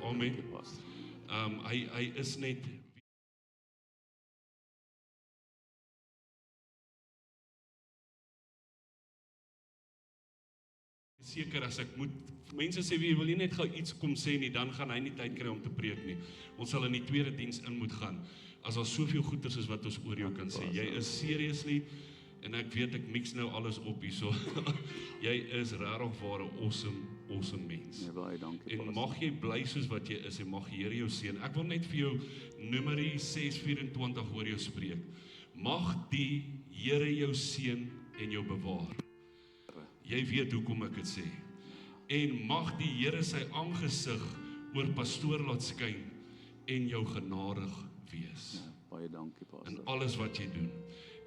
Amen. Dankie, Pastor. Hy is net seker as ek moet, mense sê, wil jy net gou iets kom sê nie, dan gaan hy nie tyd kry om te preek nie. Ons sal in die tweede diens in moet gaan, as daar soveel goeders is wat ons oor jou kan sê. Jy is seriously, en ek weet ek mix nou alles op hier, so jy is regtig waar 'n awesome mens. Nee, baie dankie, En Pastor. mag jy bly soos wat jy is, en mag die Here jou seën. Ek wil net vir jou Numeri 6:24 oor jou spreek. Mag die Here jou seën en jou bewaar. Jy weet hoekom ek dit sê. En mag die Here sy aangesig oor pastoor laat skyn en jou genadig wees. Baie dankie, In Pastor. alles wat jy doen.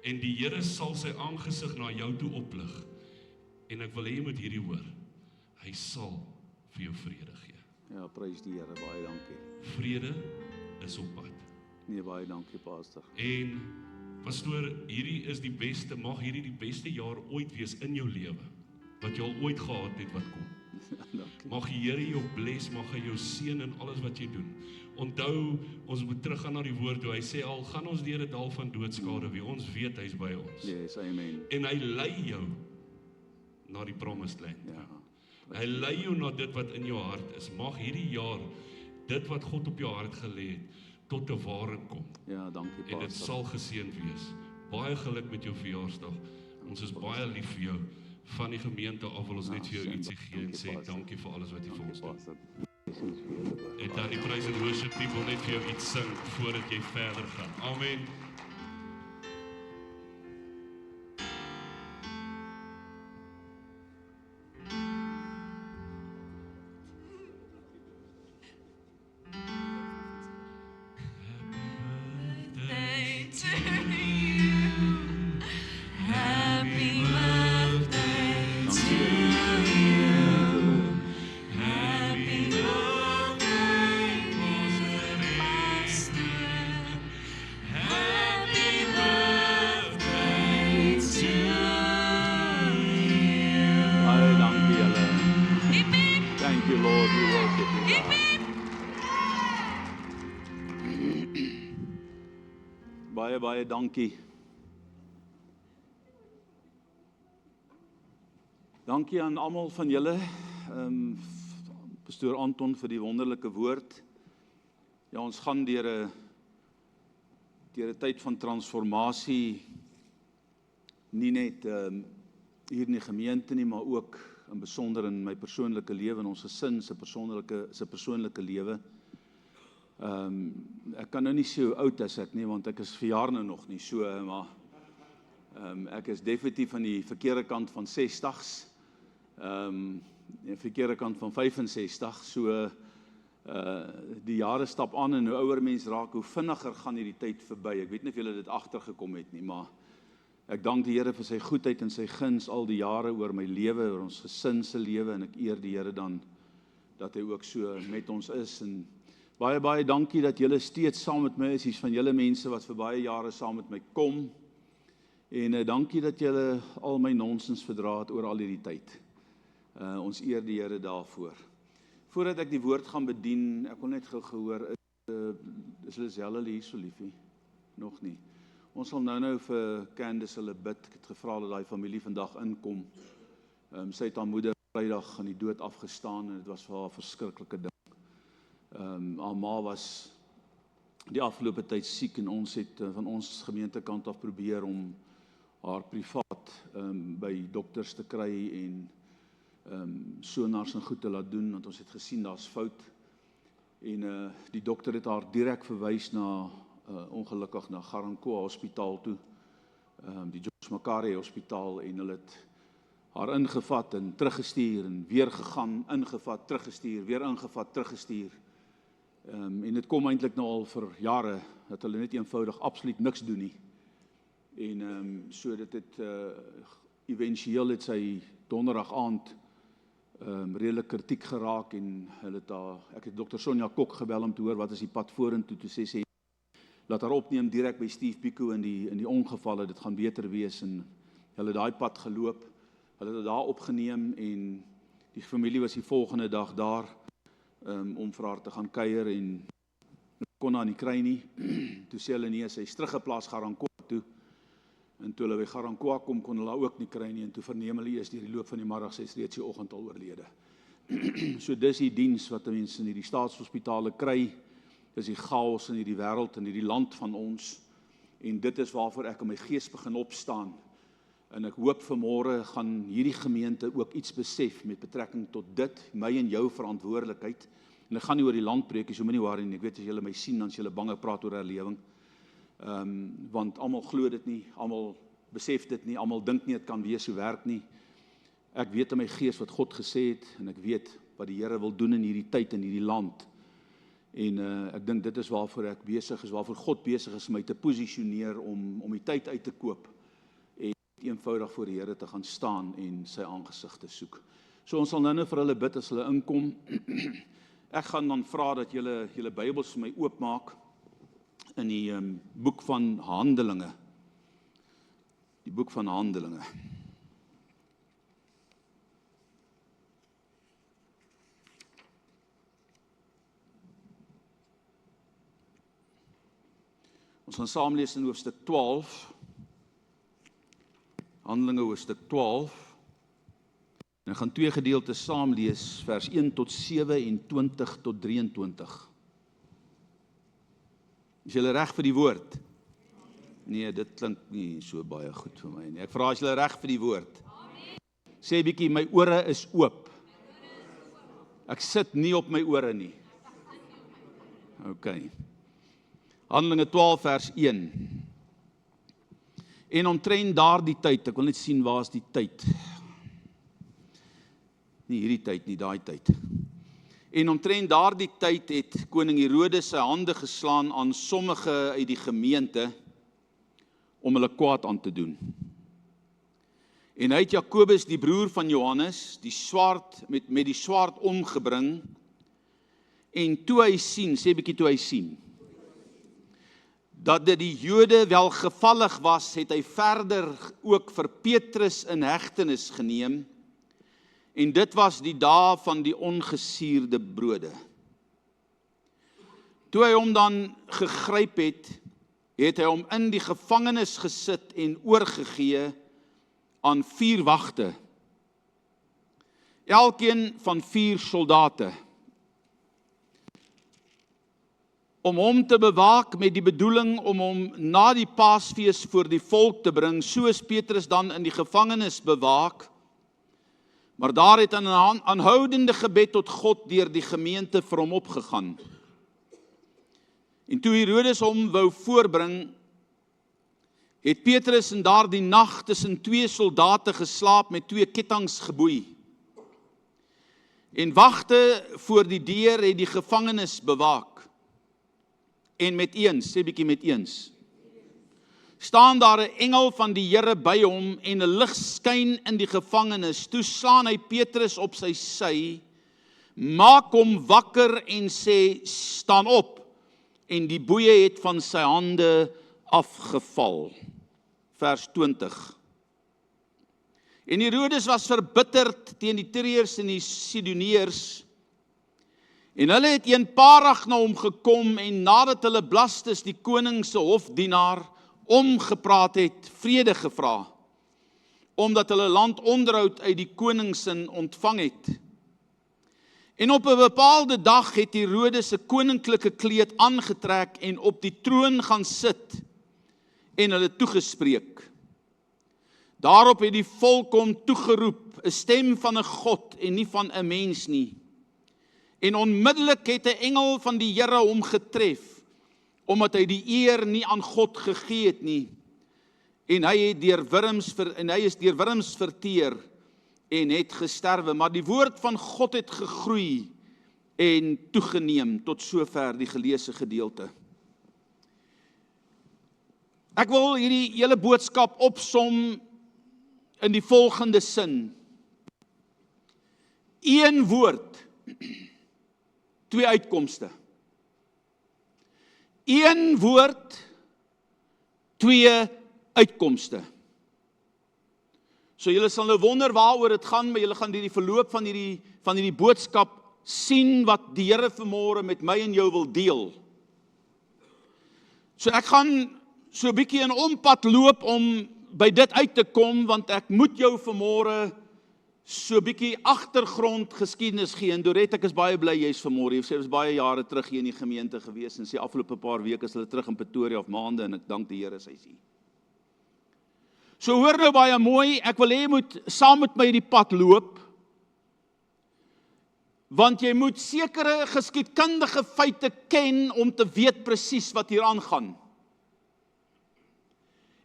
En die Here sal sy aangesig na jou toe oplig. En ek wil hê jy moet hierdie hoor. Hy sal vir jou vrede gee. Ja, prys die Here, baie dankie. Vrede is op pad. Nee, baie dankie, Pastor. En pastoor, hierdie is die beste, mag hierdie die beste jaar ooit wees in jou lewe, wat jy al ooit gehad het wat kom. Dankie. Mag die Here jou bless, mag hy jou seën in alles wat jy doen. Onthou, ons moet teruggaan na die woord toe. Hy sê al gaan ons deur 'n dal van doodskade wees, ons weet hy's by ons. Yes, amen. En hy lei jou na die promised land. Ja. Hy lei jou na dit wat in jou hart is. Mag hierdie jaar dit wat God op jou hart gelê het tot 'n waarheid kom. Ja, dankie, En dit Pastor. sal geseënd wees. Baie geluk met jou verjaarsdag. Ons is baie lief vir jou. Van die gemeente af wil ons net vir jou ietsie gee en sê dankie vir alles wat jy vir ons doen. Pastor. En dan die praise and worship team wil net vir jou iets sing voordat jy verder gaan. Amen. Birthday to you. Happy birthday to you. Happy birthday, dear Pastor. Happy birthday to you. Baie dankie julle. Hip hip, Thank you, Lord. We worship you, hip God. hip. Baie dankie. Dankie aan almal van julle. Pastoor Anton vir die wonderlike woord. Ja, ons gaan deur 'n tyd van transformasie, nie net hier in die gemeente nie, maar ook in besonder in my persoonlike lewe en ons gesin se persoonlike lewe. Ek kan nou nie sê hoe oud is ek nie, want ek is verjaar nou nog nie so, maar ek is definitief aan die verkeerde kant van 60s, die verkeerde kant van 65, so die jare stap aan en hoe ouer mens raak, hoe vinniger gaan hierdie tyd verby. Ek weet nie of julle dit agtergekom het nie, maar ek dank die Here vir sy goedheid en sy guns al die jare oor my lewe, oor ons gesin se lewe, en ek eer die Here dan dat hy ook so met ons is. En baie dankie dat julle steeds saam met my is. Hier's van julle mense wat vir baie jare saam met my kom. En dankie dat julle al my nonsens verdra het oor al hierdie tyd. Ons eer die Here daarvoor. Voordat ek die woord gaan bedien, ek wil net gou gehoor, is Liselle hier so liefie? Nog nie. Ons sal nou vir Candice hulle bid. Ek het gevra dat daai familie vandag inkom. Sy het haar moeder Vrydag aan die dood afgestaan en dit was vir haar 'n verskriklike ding. Haar ma was die afgelope tyd siek en ons het van ons gemeentekant af probeer om haar privaat by dokters te kry en sonars en goed te laat doen, want ons het gesien daar's fout. En die dokter het haar direk verwys na ongelukkig na Garankoa Hospitaal toe, die George Macquarie Hospitaal, en hulle het haar ingevat en teruggestuur en weer gegaan, ingevat, teruggestuur, weer ingevat, teruggestuur. En dit kom eintlik nou al vir jare, dat hulle net eenvoudig absoluut niks doen nie. En so dit het, eventueel het sy donderdag aand redelik kritiek geraak en hulle het ek het Dr. Sonja Kok gebel om te hoor wat is die pad vorentoe, toe sê sy, laat haar opneem direk by Steve Biko in die ongevalle, dit gaan beter wees, en hulle het daai pad geloop, hulle het daar opgeneem en die familie was die volgende dag daar. om vir haar te gaan kuier en kon haar nie kry nie. Toe sê hulle nee, sy is teruggeplaas Garankoa toe. En toe hulle by Garankoa kom, kon hulle haar ook nie kry nie. En toe verneem hulle eers deur die loop van die middag, sy is reeds die oggend al oorlede. So dis die diens wat mense in hierdie staatshospitale kry. Dis die chaos in hierdie wêreld, in hierdie land van ons. En dit is waarvoor ek in my gees begin opstaan. En ek hoop vanmôre gaan hierdie gemeente ook iets besef met betrekking tot dit, my en jou verantwoordelikheid. En ek gaan nie oor die land preek, so moenie worry nie. Ek weet as julle my sien, dan is julle bang ek praat oor herlewing. Want almal glo dit nie, almal besef dit nie, almal dink nie dit kan wees so werk nie. Ek weet in my gees wat God gesê het, en ek weet wat die Here wil doen in hierdie tyd, in hierdie land. En ek dink dit is waarvoor ek besig is, waarvoor God besig is my te posisioneer om die tyd uit te koop en eenvoudig voor die Here te gaan staan en sy aangesig te soek. So ons sal nou vir hulle bid as hulle inkom. Ek gaan dan vra dat julle Bybels vir my oopmaak in die boek van Handelinge. Die boek van Handelinge. Ons gaan saam lees in hoofstuk 12. Handelinge hoofstuk 12. En ek gaan 2 gedeeltes saam lees, vers 1 tot 7 en 20 tot 23. Is julle reg vir die woord? Nee, dit klink nie so baie goed vir my nie. Ek vra as julle reg vir die woord. Sê bietjie, my ore is oop. Ek sit nie op my ore nie. OK. Handelinge 12 vers 1. En omtrent daardie tyd, ek wil net sien waar is die tyd. Nie hierdie tyd nie, daai tyd. En omtrent daardie tyd het koning Herodes sy hande geslaan aan sommige uit die gemeente om hulle kwaad aan te doen. En hy het Jakobus, die broer van Johannes, met die swaard omgebring. En toe hy sien, sê bietjie toe hy sien, dat dit die Jode welgevallig was, het hy verder ook vir Petrus in hegtenis geneem, en dit was die dae van die ongesuurde brode. Toe hy hom dan gegryp het, het hy hom in die gevangenis gesit en oorgegee aan 4 wagte, elkeen van 4 soldate, om hom te bewaak met die bedoeling om hom na die Paasfees voor die volk te bring, so is Petrus dan in die gevangenis bewaak, maar daar het 'n aanhoudende gebed tot God deur die gemeente vir hom opgegaan. En toe Herodes hom wou voorbring, het Petrus in daardie nag tussen 2 soldate geslaap met 2 kettinge geboei. En wagte voor die deur het die gevangenis bewaak. En met eens, sê bietjie met eens, staan daar 'n engel van die Here by hom en 'n lig skyn in die gevangenis. Toe slaan hy Petrus op sy sy, maak hom wakker en sê, staan op. En die boeie het van sy hande afgeval. Vers 20. En Herodes was verbitterd teen die Tyriërs en die Sidoneërs, en hulle het eenparig na hom gekom en nadat hulle Blastus, die koning se hofdienaar, omgepraat het, vrede gevra, omdat hulle landonderhoud uit die koningsin ontvang het. En op 'n bepaalde dag het Herodes 'n koninklike kleed aangetrek en op die troon gaan sit en hulle toegespreek. Daarop het die volk hom toegeroep, 'n stem van 'n God en nie van 'n mens nie. En onmiddellik het 'n engel van die Here hom getref, omdat hy die eer nie aan God gegee het nie. En hy is deur wurms verteer en het gesterwe. Maar die woord van God het gegroei en toegeneem. Tot sover die geleesde gedeelte. Ek wil hierdie hele boodskap opsom in die volgende sin. 1 woord, 2 uitkomste. 1 woord, 2 uitkomste. So julle sal nou wonder waaroor dit gaan, maar julle gaan deur die verloop van hierdie boodskap sien wat die Here vanmôre met my en jou wil deel. So ek gaan so 'n bietjie in ompad loop om by dit uit te kom, want ek moet jou vanmôre so 'n bietjie agtergrond geskiedenis gee. En Dorette, ek is baie bly jy's vanmôre. Jy sê ons baie jare terug hier in die gemeente gewees en sê afgelope paar weke is hulle terug in Pretoria of maande en ek dank die Here sy's hier. So hoor nou baie mooi, ek wil hê jy moet saam met my die pad loop, want jy moet sekere geskiedkundige feite ken om te weet presies wat hier aangaan.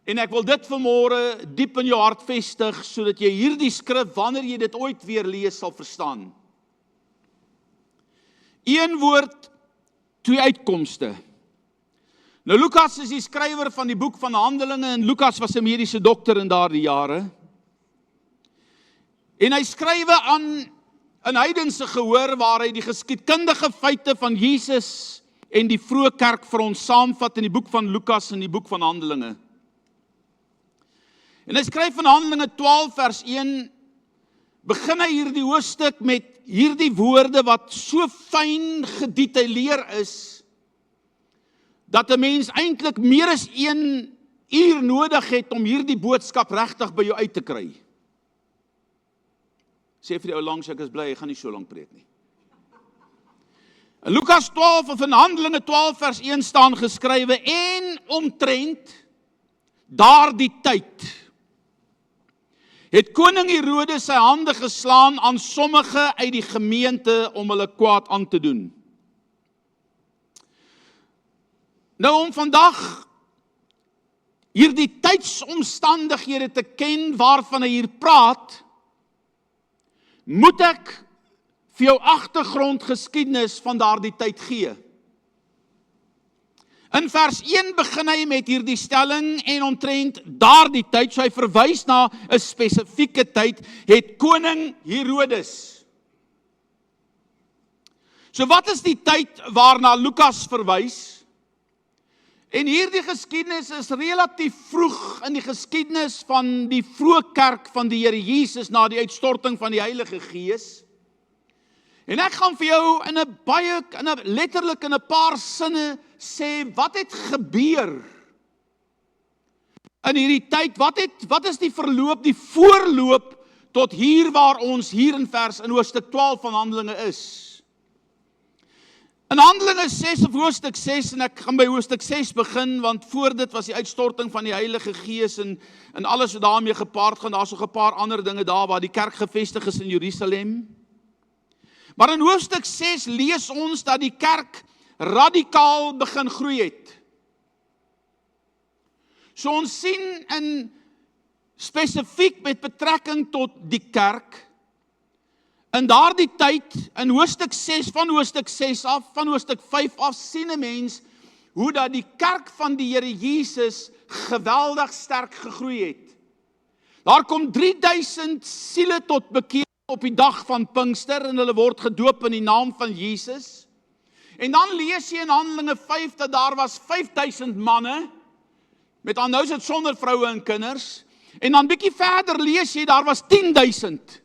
En ek wil dit vanmôre diep in jou hart vestig, sodat jy hierdie skrif, wanneer jy dit ooit weer lees, sal verstaan. Een woord, twee uitkomste. Nou Lukas is die skrywer van die boek van Handelinge, en Lukas was 'n mediese dokter in daardie jare. En hy skrywe aan 'n heidense gehoor, waar hy die geskiedkundige feite van Jesus en die vroeë kerk vir ons saamvat in die boek van Lukas en die boek van Handelinge. En hy skryf in Handelinge 12 vers 1, begin hy hierdie hoofstuk met hierdie woorde wat so fyn gedetailleer is, dat 'n mens eintlik meer as 1 uur nodig het om hierdie boodskap regtig by jou uit te kry. Sê vir die ou langs, ek is bly, hy gaan nie so lank preek nie. In Lukas 12 of in Handelinge 12 vers 1 staan geskrywe, en omtrent daardie tyd het koning Herodes sy hande geslaan aan sommige uit die gemeente om hulle kwaad aan te doen. Nou om vandag hierdie tydsomstandighede te ken waarvan hy hier praat, moet ek vir jou agtergrondgeskiedenis van daardie tyd gee. In vers 1 begin hy met hierdie stelling, en omtrent daardie tyd, so hy verwys na 'n spesifieke tyd, het koning Herodes. So wat is die tyd waarna Lukas verwys? En hierdie geskiedenis is relatief vroeg in die geskiedenis van die vroeë kerk van die Here Jesus na die uitstorting van die Heilige Gees. En ek gaan vir jou letterlik in 'n paar sinne sê, wat het gebeur in hierdie tyd? Wat is die verloop, die voorloop tot hier waar ons hier in hoofstuk 12 van Handelinge is? In Handelinge 6 of hoofstuk 6, en ek gaan by hoofstuk 6 begin, want voor dit was die uitstorting van die Heilige Gees en alles wat daarmee gepaard gaan. Daar's nog 'n paar ander dinge daar waar die kerk gevestig is in Jerusalem. Maar in hoofstuk 6 lees ons dat die kerk radikaal begin groei het. So ons sien in spesifiek met betrekking tot die kerk, in daardie tyd, in hoofstuk 6, van hoofstuk 6 af, van hoofstuk 5 af, sien 'n mens hoe dat die kerk van die Here Jesus geweldig sterk gegroei het. Daar kom 3000 siele tot bekering op die dag van Pinkster, en hulle word gedoop in die naam van Jesus. En dan lees jy in Handelinge 5 dat daar was 5000 manne, met aan nou is dit sonder vroue en kinders, en dan bietjie verder lees jy, daar was 10.000.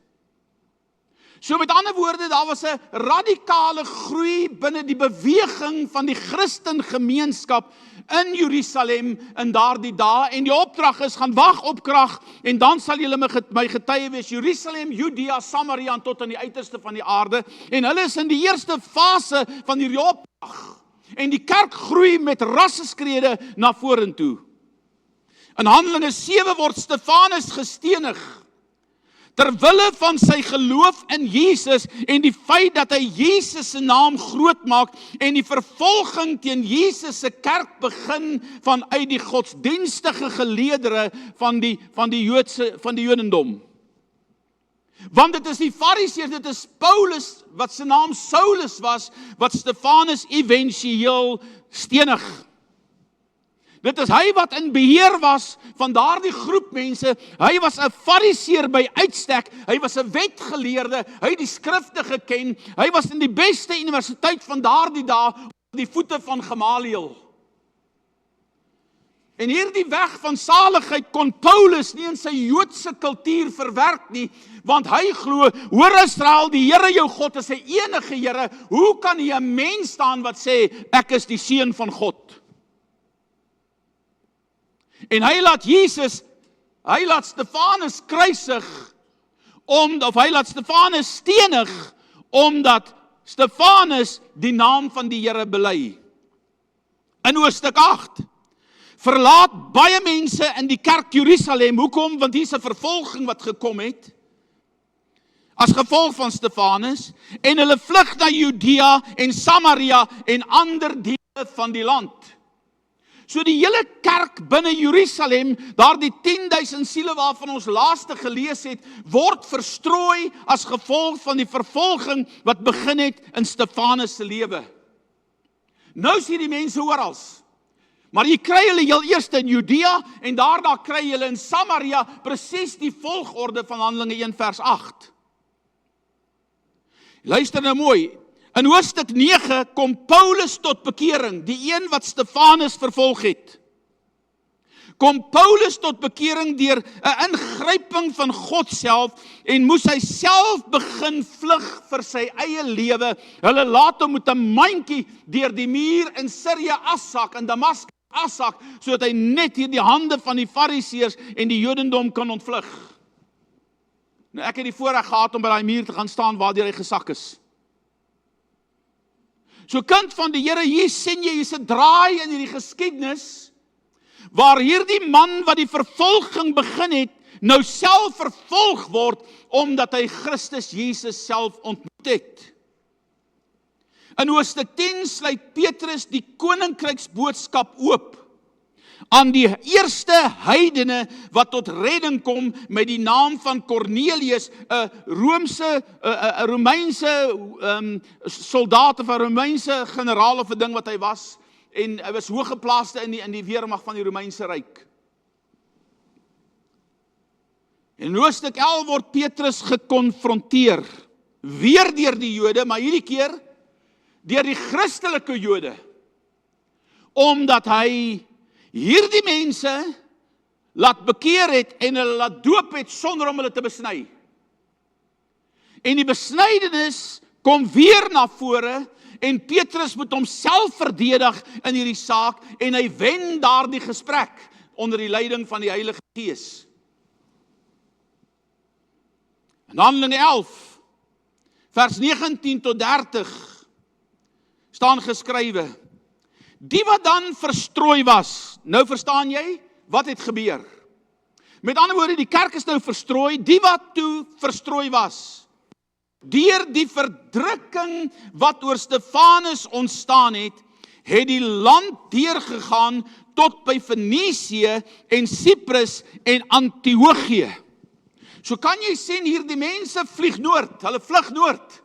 So met ander woorde, daar was 'n radikale groei binne die beweging van die Christengemeenskap in Jerusalem in daardie dae, en die opdrag is, gaan wag op krag, en dan sal julle my getuie wees, Jerusalem, Judea, Samaria, tot aan die uiterste van die aarde, en hulle is in die eerste fase van hierdie opdrag, en die kerk groei met rasseskrede na vorentoe. In Handelinge 7 word Stefanus gestenig, terwille van sy geloof in Jesus en die feit dat hy Jesus se naam groot maak en die vervolging teen Jesus se kerk begin vanuit die godsdienstige geleedere van die Jodendom. Want dit is die Fariseërs, dit is Paulus wat sy naam Saulus was, wat Stefanus éventueel stenig. Dit is hy wat in beheer was van daardie groep mense. Hy was 'n fariseer by uitstek, hy was 'n wetgeleerde, hy het die skrifte geken, hy was in die beste universiteit van daardie dae op die voete van Gamaliel. En hierdie weg van saligheid kon Paulus nie in sy Joodse kultuur verwerk nie, want hy glo, hoor Israel, die Here jou God is die enige Here. Hoe kan jy 'n mens staan wat sê, ek is die seun van God? En hy laat Stefanus kruisig, hy laat Stefanus stenig, omdat Stefanus die naam van die Here bely. In hoofstuk 8, verlaat baie mense in die kerk Jerusalem. Hoekom? Want hier is 'n vervolging wat gekom het, as gevolg van Stefanus, en hulle vlug na Judea en Samaria en ander dele van die land. So die hele kerk binne Jerusalem, daar die 10.000 siele waarvan ons laaste gelees het, word verstrooi as gevolg van die vervolging wat begin het in Stefanus se lewe. Nou sien die mense oral, maar jy kry hulle heel eers in Judea en daarna kry jy hulle in Samaria, presies die volgorde van Handelinge 1 vers 8. Luister nou mooi. In hoofstuk 9 kom Paulus tot bekering, die een wat Stefanus vervolg het. Kom Paulus tot bekering deur 'n ingryping van God self en moes hy self begin vlug vir sy eie lewe. Hulle laat hom met 'n mandjie deur die muur in Sirië afsak, in Damaskus afsak, sodat hy net hier die hande van die Fariseërs en die Jodendom kan ontvlug. Nou ek het die voorreg gehad om by daai muur te gaan staan waardeur hy gesak is. So kind van die Here, hier sien jy, hier's 'n draai in hierdie geskiedenis, waar hierdie man wat die vervolging begin het, nou self vervolg word, omdat hy Christus Jesus self ontmoet het. In hoofstuk 10 sluit Petrus die koninkryksboodskap oop aan die eerste heidene wat tot redding kom met die naam van Cornelius, 'n Romeinse soldaat of 'n Romeinse generaal of 'n ding wat hy was, en hy was hooggeplaaste in die weermag van die Romeinse ryk. In hoofstuk 11 word Petrus gekonfronteer, weer deur die Jode, maar hierdie keer deur die Christelike Jode, omdat hy hierdie mense laat bekeer het en hulle laat doop het sonder om hulle te besny. En die besnydenis kom weer na vore en Petrus moet homself verdedig in hierdie saak en hy wen daardie gesprek onder die leiding van die Heilige Gees. In Handelinge 11 vers 19 tot 30 staan geskrywe: die wat dan verstrooi was, nou verstaan jy, wat het gebeur? Met ander woorde, die kerk is nou verstrooi, die wat toe verstrooi was, deur die verdrukking wat oor Stefanus ontstaan het die land deurgegaan tot by Fenisië en Cyprus en Antiochië. So kan jy sien hier, die mense vlieg noord, hulle vlug noord.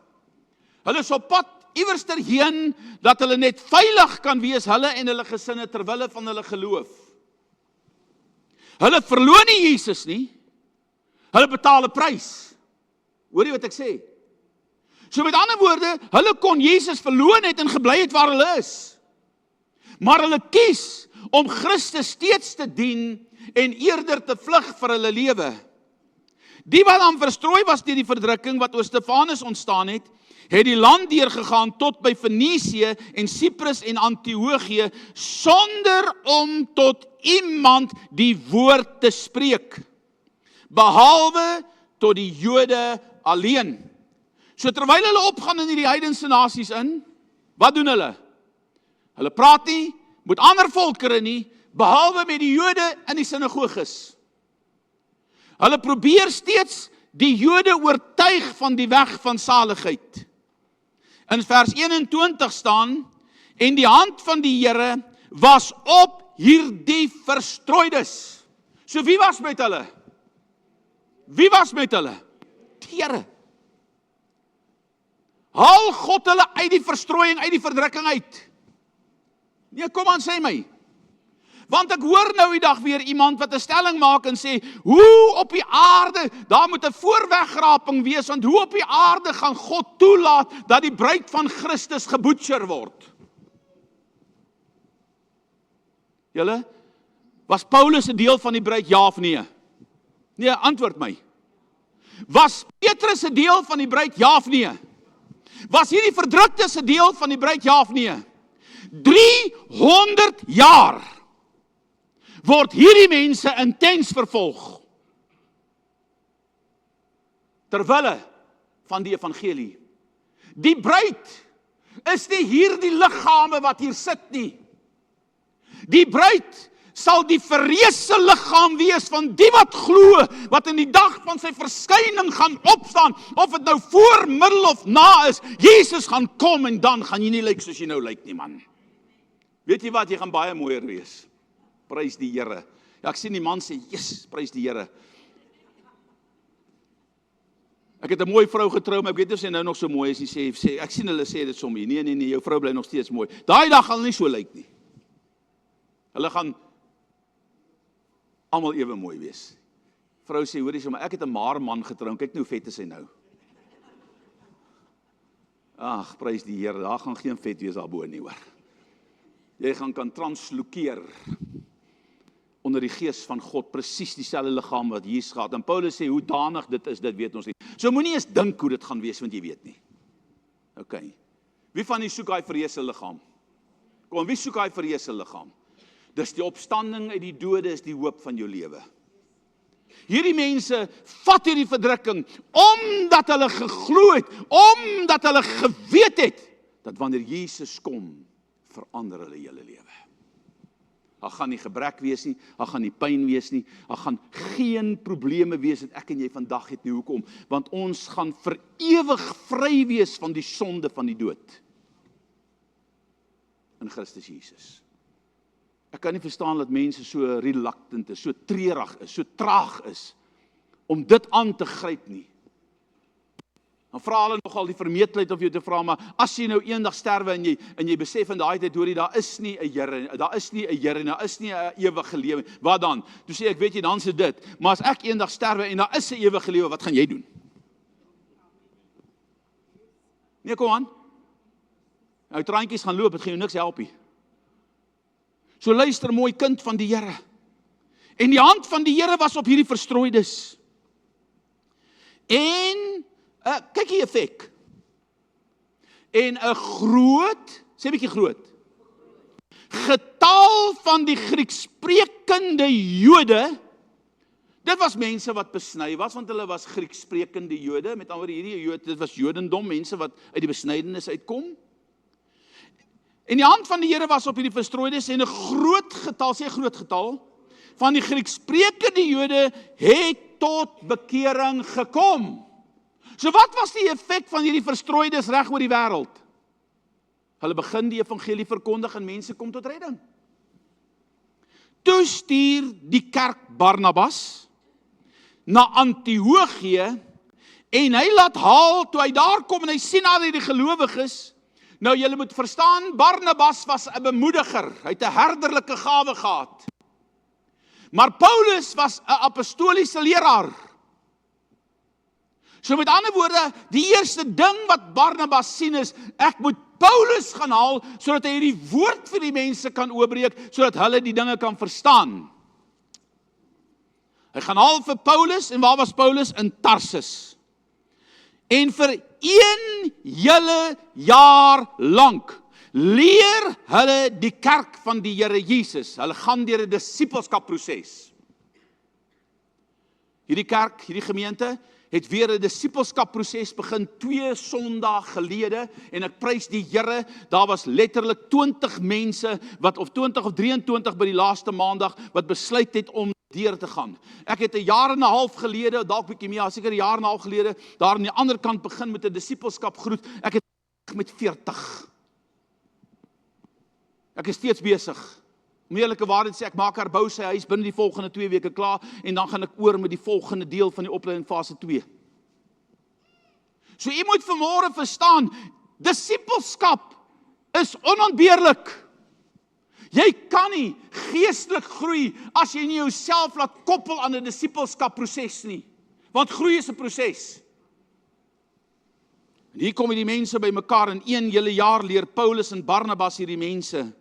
Hulle is op pad iewers terheen, dat hulle net veilig kan wees, hulle en hulle gesinne, terwille van hulle geloof. Hulle verloon nie Jesus nie, hulle betaal 'n prys. Hoor jy wat ek sê? So met ander woorde, hulle kon Jesus verloon het en gebly het waar hulle is. Maar hulle kies om Christus steeds te dien en eerder te vlug vir hulle lewe. Die wat dan verstrooi was deur die verdrukking wat oor Stefanus ontstaan het die land deurgegaan tot by Fenisië en Cyprus en Antiochië, sonder om tot iemand die woord te spreek, behalwe tot die Jode alleen. So terwyl hulle opgaan in die heidense nasies in, wat doen hulle? Hulle praat nie met ander volkere nie, behalwe met die Jode in die sinagoges. Hulle probeer steeds die Jode oortuig van die weg van saligheid. In vers 21 staan, en die hand van die Here was op hierdie verstrooides. So wie was met hulle? Wie was met hulle? Die Here. Haal God hulle uit die verstrooiing, uit die verdrukking uit. Nee, kom aan, sê my. Want ek hoor nou die dag weer iemand wat 'n stelling maak en sê, hoe op die aarde, daar moet 'n voorwegraping wees, want hoe op die aarde gaan God toelaat dat die bruid van Christus gebutcher word? Julle, Was Paulus 'n deel van die bruid, ja of nee? Nee, antwoord my. Was Petrus 'n deel van die bruid, ja of nee? Was hierdie verdruktes 'n deel van die bruid, ja of nee? 300 jaar word hierdie mense intens vervolg. Terwille van die evangelie. Die bruid is nie hierdie liggame wat hier sit nie. Die bruid sal die verreëse liggaam wees van die wat glo, wat in die dag van sy verskyning gaan opstaan, of dit nou voor, middel of na is. Jesus gaan kom en dan gaan jy nie lyk soos jy nou lyk nie, man. Weet jy wat, jy gaan baie mooier wees. Prys die Here. Ja, ek sien die man sê, yes, prys die Here. Ek het 'n mooi vrou getrou, maar ek weet nie of sy nou nog so mooi is. Sê, ek sien hulle sê dit sommer. Nee, jou vrou bly nog steeds mooi. Daai dag gaan hulle nie so lyk nie. Hulle gaan almal ewe mooi wees. Vrou sê, hoorie sommer, ek het 'n maar man getrou, kyk nou hoe vet is hy nou. Ag, prys die Here, daar gaan geen vet wees daarbo nie, hoor. Jy gaan kan translokeer onder die gees van God, presies dieselfde liggaam wat Jesus gehad. En Paulus sê, hoe danig dit is, dit weet ons nie. So moenie eens dink hoe dit gaan wees, want jy weet nie. OK. Wie van die soek hy verreëse liggaam? Kom, wie soek hy verreëse liggaam? Dis die opstanding uit die dode is die hoop van jou lewe. Hierdie mense vat hierdie verdrukking, omdat hulle geglo het, omdat hulle geweet het, dat wanneer Jesus kom, verander hulle hele lewe. Daar gaan nie gebrek wees nie, daar gaan nie pyn wees nie, daar gaan geen probleme wees wat ek en jy vandag het nie. Hoekom? Want ons gaan vir ewig vry wees van die sonde van die dood. In Christus Jesus. Ek kan nie verstaan dat mense so reluctant is, so treurig is, so traag is, om dit aan te gryp nie. Dan vra hulle nogal die vermetelheid of jy te vra, maar as jy nou eendag sterwe en jy besef in daai tyd, hoor jy, daar is nie 'n Here, daar is nie 'n Here, daar is nie 'n ewige lewe. Wat dan? Toe sê ek, weet jy, dan se dit, maar as ek eendag sterwe en daar is 'n ewige lewe, wat gaan jy doen? Nee, kom aan. Nou traantjies gaan loop, dit gaan jou niks help nie. So luister mooi, kind van die Here. En die hand van die Here was op hierdie verstrooides. En kyk die effek. En 'n groot, sê bietjie groot, getal van die Griekssprekende Jode, dit was mense wat besny was, want hulle was Griekssprekende Jode, met ander woorde hierdie Jode, dit was Jodendom, mense wat uit die besnydenis uitkom. En die hand van die Here was op hierdie verstrooides, en 'n groot getal, sê groot getal, van die Griekssprekende Jode het tot bekering gekom. So wat was die effek van hierdie verstrooides reg oor die wêreld? Hulle begin die evangelie verkondig en mense kom tot redding. Toe stuur die kerk Barnabas na Antiochië en hy laat haal, toe hy daar kom en hy sien al die gelowiges. Nou julle moet verstaan, Barnabas was 'n bemoediger, hy het 'n herderlike gawe gehad. Maar Paulus was 'n apostoliese leraar. So met ander woorde, die eerste ding wat Barnabas sien is, ek moet Paulus gaan haal, sodat hy hierdie woord vir die mense kan oopbreek, sodat hulle die dinge kan verstaan. Hy gaan haal vir Paulus, en waar was Paulus? In Tarsus. En vir 1 hele jaar lank leer hulle die kerk van die Here Jesus. Hulle gaan deur 'n disippelskapproses. Hierdie kerk, hierdie gemeente, het weer 'n disippelskapproses begin 2 Sondae gelede, en ek prys die Here, daar was letterlik 20 mense, of 20 of 23 by die laaste maandag, wat besluit het om deur te gaan. Ek het 1 jaar en 'n half gelede, dalk bietjie meer, seker 1 jaar en 'n half gelede, daar aan die ander kant begin met 'n disippelskap groet. Ek het met 40. Ek is steeds besig. Om eerlike waarheid sê, ek maak herbou sy huis binne die volgende 2 weke klaar, en dan gaan ek oor met die volgende deel van die opleiding fase 2. So jy moet vanmôre verstaan, disippelskap is onontbeerlik. Jy kan nie geestelik groei as jy nie jouself laat koppel aan 'n disippelskapproses nie. Want groei is 'n proses. En hier kom die mense by mekaar, en 1 hele jaar leer Paulus en Barnabas hierdie mense.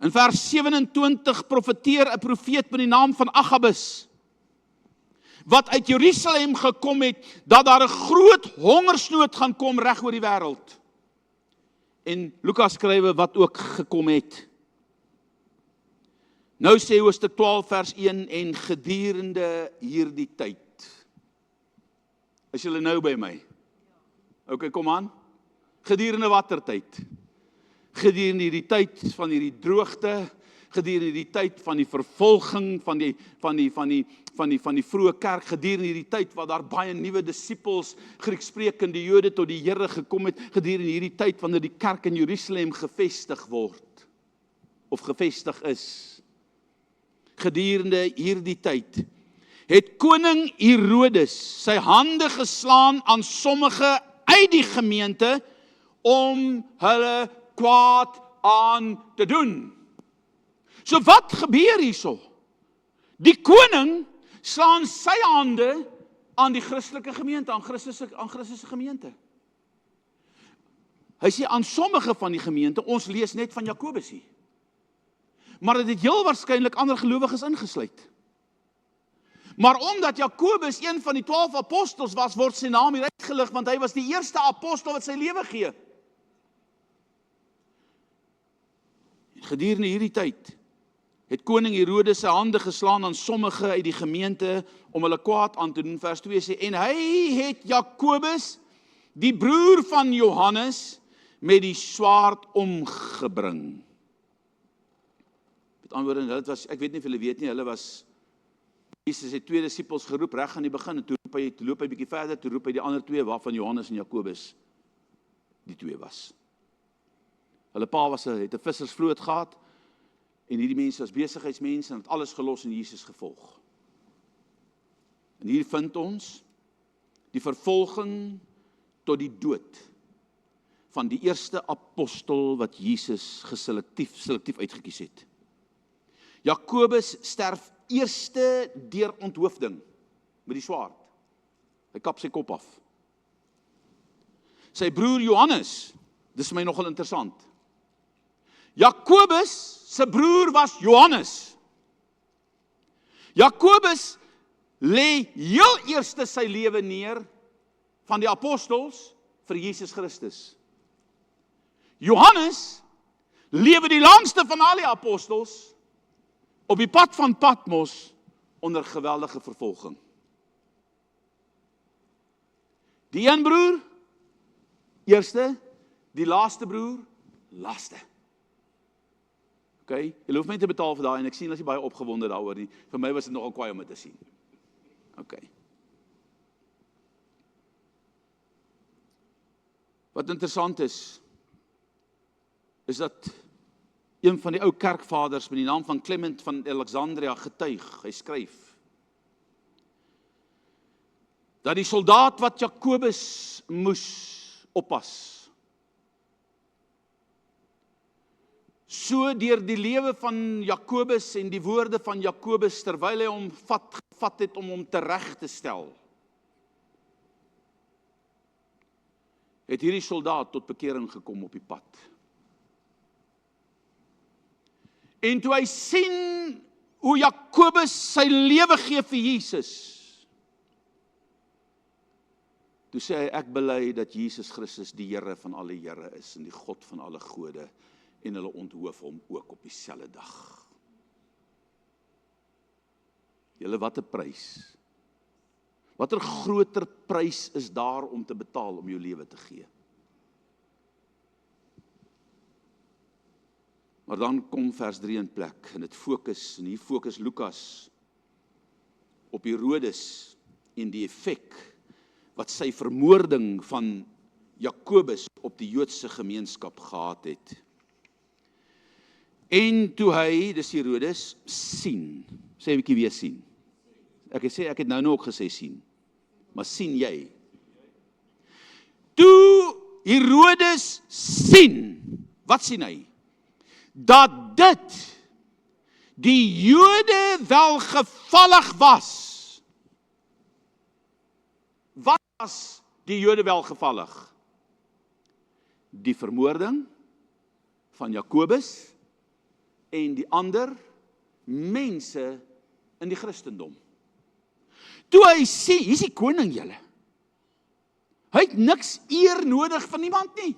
In vers 27 profeteer 'n profeet met die naam van Agabus, wat uit Jerusalem gekom het, dat daar 'n groot hongersnood gaan kom reg oor die wêreld. En Lukas skrywe wat ook gekom het. Nou sê hoofstuk 12 vers 1, en gedurende hierdie tyd. Is julle nou by my? OK, kom aan. Gedurende watter tyd? Gedurende hierdie tyd van hierdie droogte, gedurende hierdie tyd van die vervolging van die vroeë kerk, gedurende hierdie tyd wat daar baie nuwe disippels, Grieksprekende Jode tot die Here gekom het, gedurende hierdie tyd wanneer die kerk in Jerusalem gevestig word, of gevestig is. Gedurende hierdie tyd het koning Herodes sy hande geslaan aan sommige uit die gemeente om hulle kwaad aan te doen. So wat gebeur hierso? Die koning slaan sy hande aan die Christelike gemeente, aan Christus gemeente. Hy sê aan sommige van die gemeente, ons lees net van Jakobus hier. Maar dit het heel waarskynlik ander gelowiges ingesluit. Maar omdat Jakobus een van die 12 apostels was, word sy naam hier uitgelig, want hy was die eerste apostel wat sy lewe gee. Gedurende hierdie tyd het koning Herodes sy hande geslaan aan sommige uit die gemeente om hulle kwaad aan te doen. Vers 2 sê, en hy het Jakobus, die broer van Johannes, met die swaard omgebring. Met ander woorde, ek weet nie of julle weet nie, hulle was, Jesus het 2 disippels geroep reg aan die begin, en toe loop hy bietjie verder, toe roep hy die ander 2, waarvan Johannes en Jakobus die 2 was. Hulle pa het 'n vissersvloot gehad, en hierdie mense was besigheidsmense, en het alles gelos en Jesus gevolg. En hier vind ons die vervolging tot die dood van die eerste apostel wat Jesus selektief uitgekies het. Jakobus sterf eerste deur onthoofding met die swaard. Hy kap sy kop af. Sy broer Johannes, dis vir my nogal interessant. Jakobus se broer was Johannes. Jakobus lê heel eerste sy lewe neer van die apostels vir Jesus Christus. Johannes lewe die langste van al die apostels op die pad van Patmos onder geweldige vervolging. Die een broer, eerste, die laaste broer, laaste. Okay, jy hoef my te betaal vir daai, en ek sien as jy baie opgewonde daaroor nie. Vir my was dit nogal kwaai om dit te sien. Okay. Wat interessant is dat een van die ou kerkvaders met die naam van Clement van Alexandria getuig, hy skryf, dat die soldaat wat Jakobus moes oppas, so deur die lewe van Jakobus en die woorde van Jakobus, terwyl hy hom gevat het om hom tereg te stel, het hierdie soldaat tot bekering gekom op die pad. En toe hy sien hoe Jakobus sy lewe gee vir Jesus, toe sê hy, ek bely dat Jesus Christus die Here van alle Here is en die God van alle gode, en hulle onthoof hom ook op dieselfde dag. Julle, wat 'n prys. Watter groter prys is daar om te betaal om jou lewe te gee? Maar dan kom vers 3 in plek, en hier fokus Lukas op Herodes en die effek wat sy vermoording van Jakobus op die Joodse gemeenskap gehad het. En toe hy, dis Herodes, sien, sê 'n bietjie weer sien. Ek het nou ook gesê sien, maar sien jy? Toe Herodes sien, wat sien hy? Dat dit die Jode welgevallig was. Wat was die Jode welgevallig? Die vermoording van Jakobus en die ander mense in die Christendom. Toe hy sê, hier is die koning julle. Hy het niks eer nodig van niemand nie.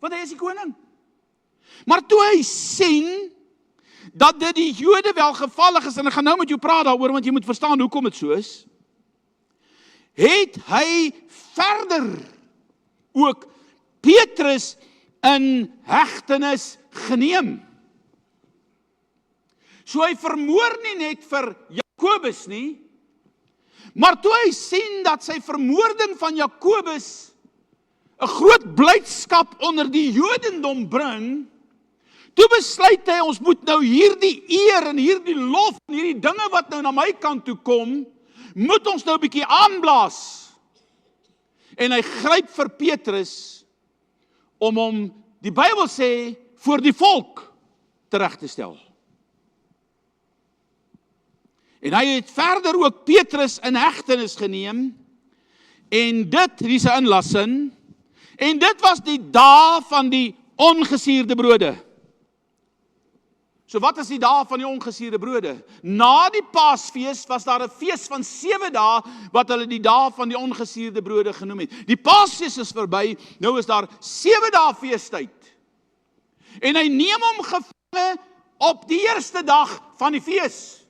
Want hy is die koning. Maar toe hy sien dat dit die Jode welgevallig is, en ek gaan nou met jou praat daaroor, want jy moet verstaan hoekom dit so is, het hy verder ook Petrus in hegtenis geneem. So hy vermoor nie net vir Jakobus nie, maar toe hy sien dat sy vermoording van Jakobus 'n groot blydskap onder die Jodendom bring, toe besluit hy, ons moet nou hierdie eer en hierdie lof en hierdie dinge wat nou na my kant toe kom, moet ons nou 'n bietjie aanblaas. En hy gryp vir Petrus om hom, die Bybel sê, voor die volk tereg te stel. En hy het verder ook Petrus in hegtenis geneem, en dit, hier is 'n inlassing, en dit was die dae van die ongesuurde brode. So wat is die dae van die ongesuurde brode? Na die Paasfees was daar 'n fees van 7 dae, wat hulle die dae van die ongesuurde brode genoem het. Die Paasfees is verby, nou is daar 7 dae feestyd. En hy neem hom gevange op die eerste dag van die fees.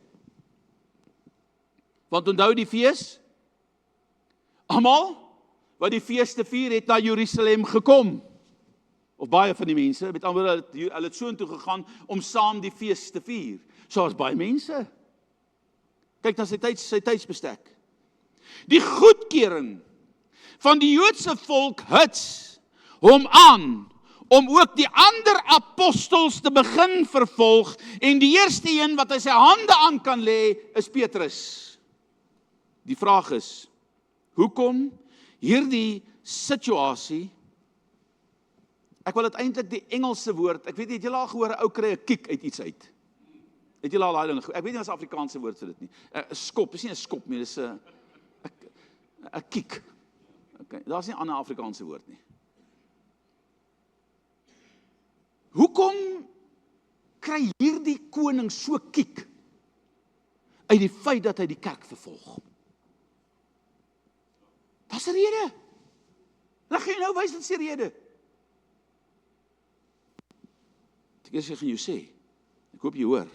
Want onthou die fees? Almal wat die fees te vier het na Jerusalem gekom. Of baie van die mense, met ander woorde, hulle het soontoe gegaan om saam die fees te vier. So as baie mense. Kyk na sy tydsbestek. Die goedkeuring van die Joodse volk hits hom aan om ook die ander apostels te begin vervolg, en die eerste een wat hy sy hande aan kan lê, is Petrus. Die vraag is, hoekom hierdie situasie, ek wil dit eintlik die Engelse woord, ek weet nie, het julle al gehoor, 'n ou kry 'n kick uit iets uit? Het julle al daai ding, ek weet nie wat 'n Afrikaanse woord vir dit nie. 'n skop, dis nie 'n skop nie, dis 'n kick. Okay, daar's nie 'n ander Afrikaanse woord nie. Hoekom kry hierdie koning so kick uit die feit dat hy die kerk vervolg? Daar's 'n rede. Dan gaan jy nou wys wat is die rede. Ek gaan jou sê, ek hoop jy hoor.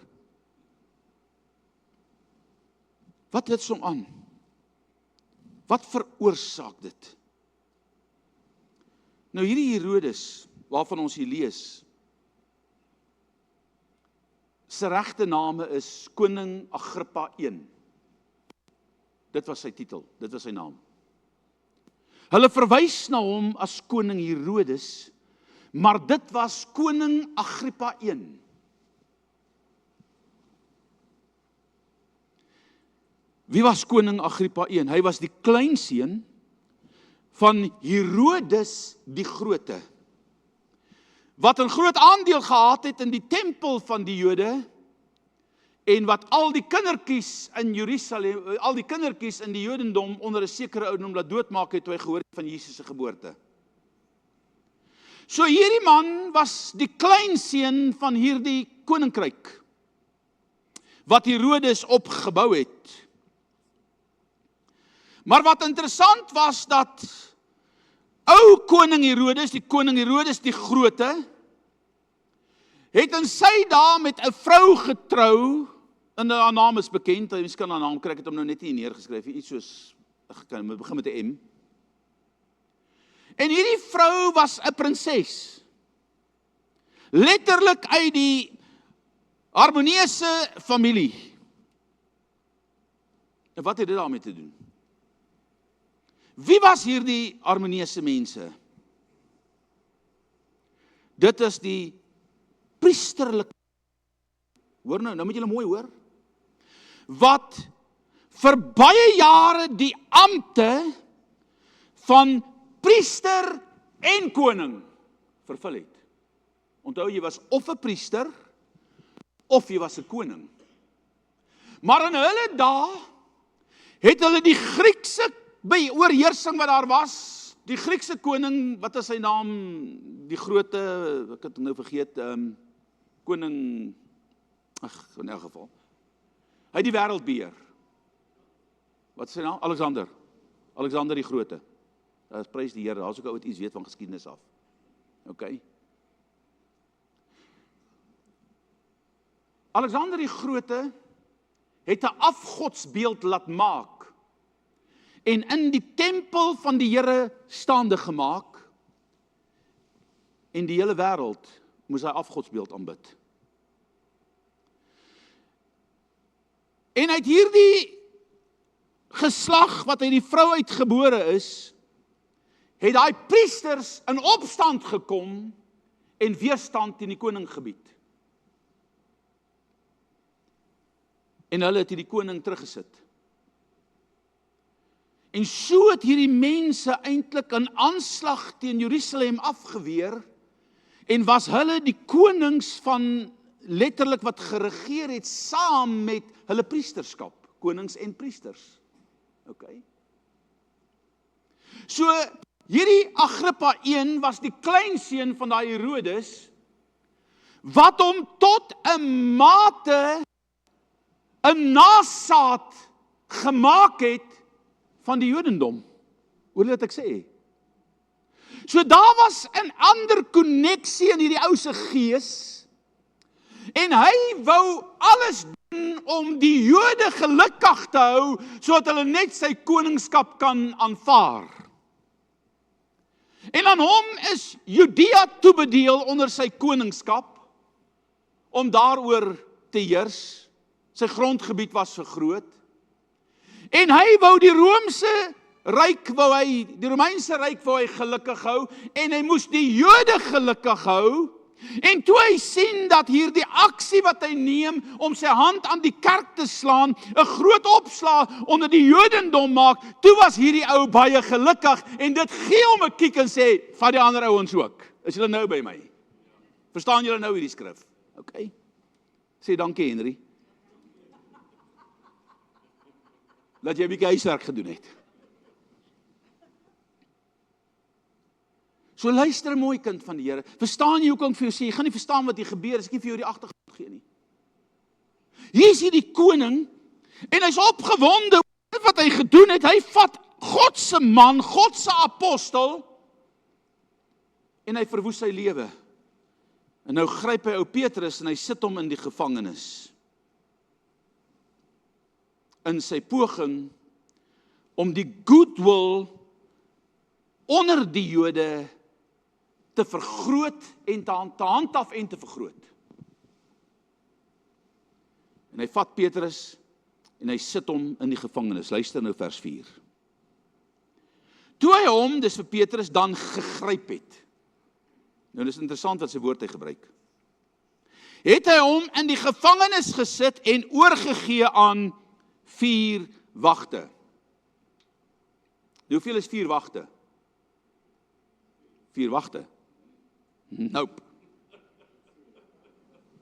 Wat hits hom aan? Wat veroorsaak dit? Nou hierdie Herodes, waarvan ons hier lees, sy regte name is Koning Agrippa I. Dit was sy titel, dit was sy naam. Hulle verwys na hom as Koning Herodes, maar dit was Koning Agrippa I. Wie was Koning Agrippa I? Hy was die kleinseun van Herodes die Grote, wat 'n groot aandeel gehad het in die tempel van die Jode, en wat al die kindertjies in Jerusalem, al die kindertjies in die Jodendom onder 'n sekere ouderdom laat doodmaak het toe hy gehoor het van Jesus se geboorte. So hierdie man was die kleinseun van hierdie koninkryk wat Herodes opgebou het. Maar wat interessant was dat ou koning Herodes, die koning Herodes die Grote, het in sy dae met 'n vrou getrou, en haar naam is bekend, mens kan haar naam kry, ek het hom nou net nie neergeskryf, iets soos, ek begin met 'n M. En hierdie vrou was 'n prinses, letterlik uit die Harmoniese familie. En wat het dit daarmee te doen? Wie was hierdie Harmoniese mense? Dit is die priesterlike, hoor nou moet julle mooi hoor, wat vir baie jare die ampte van priester en koning vervul het. Onthou, jy was of 'n priester, of jy was 'n koning. Maar in hulle dae het hulle die Griekse oorheersing wat daar was, die Griekse koning, wat is sy naam, die grote, ek het nou vergeet, koning, in elk geval, hy het die wêreld beheer. Wat is sy naam? Alexander die Grote. Daar is prys die Here, daar is ook ou iets weet van geskiedenis af. OK. Alexander die Grote het 'n afgodsbeeld laat maak en in die tempel van die Here staande gemaak en die hele wêreld moes hy afgodsbeeld aanbid. En uit hierdie geslag wat uit die vrou uitgebore is, het daai priesters in opstand gekom en weerstand teen die koning gebied. En hulle het hierdie koning teruggesit. En so het hierdie mense eintlik 'n aanslag teen Jerusalem afgeweer en was hulle die konings van letterlik wat geregeer het saam met hulle priesterskap, konings en priesters. OK. So hierdie Agrippa 1 was die kleinseun van daai Herodes wat hom tot 'n mate 'n nasaad gemaak het van die Jodendom. Hoor jy wat ek sê? So daar was 'n ander koneksie in hierdie ou se gees en hy wou alles doen om die Jode gelukkig te hou sodat hulle net sy koningskap kan aanvaar. En aan hom is Judea toebedeel onder sy koningskap om daaroor te heers. Sy grondgebied was vergroot. En hy wou die Romeinse ryk wou hy gelukkig hou en hy moes die Jode gelukkig hou. En toe hy sien dat hierdie aksie wat hy neem om sy hand aan die kerk te slaan 'n groot opslag onder die Jodendom maak, toe was hierdie ou baie gelukkig en dit gee hom 'n kiek en sê, vat die ander ouens ook. Is julle nou by my? Verstaan julle nou hierdie skrif? OK. Sê dankie Henry. Dat jy 'n bietjie huiswerk gedoen het. So luister mooi kind van die Here. Verstaan jy hoekom ek vir jou sê, jy gaan nie verstaan wat hier gebeur as ek nie vir jou die agtergrond gee nie. Hier is hierdie koning en hy's opgewonde oor wat hy gedoen het. Hy vat God se man, God se apostel en hy verwoes sy lewe. En nou gryp hy ou Petrus en hy sit hom in die gevangenis. In sy poging om die goodwill onder die Jode te vergroot en te handhaaf en te vergroot. En hy vat Petrus en hy sit hom in die gevangenis. Luister nou vers 4. Toe hy hom, dis vir Petrus, dan gegryp het. Nou dis interessant wat sy woord hy gebruik. Het hy hom in die gevangenis gesit en oorgegee aan 4 wagte. Hoeveel is 4 wagte? 4 wagte. Nope.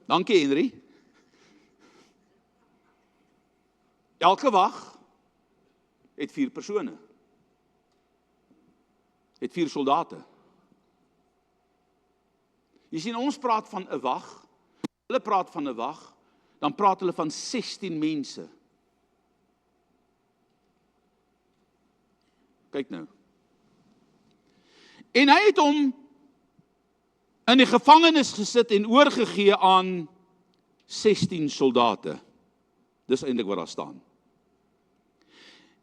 Dankie Henry. Elke wag het 4 persone. Het 4 soldate. Jy sien, ons praat van 'n wag. Hulle praat van 'n wag, dan praat hulle van 16 mense. Kyk nou. En hy het hom in die gevangenis gesit en oorgegee aan 16 soldate. Dis eintlik wat daar staan.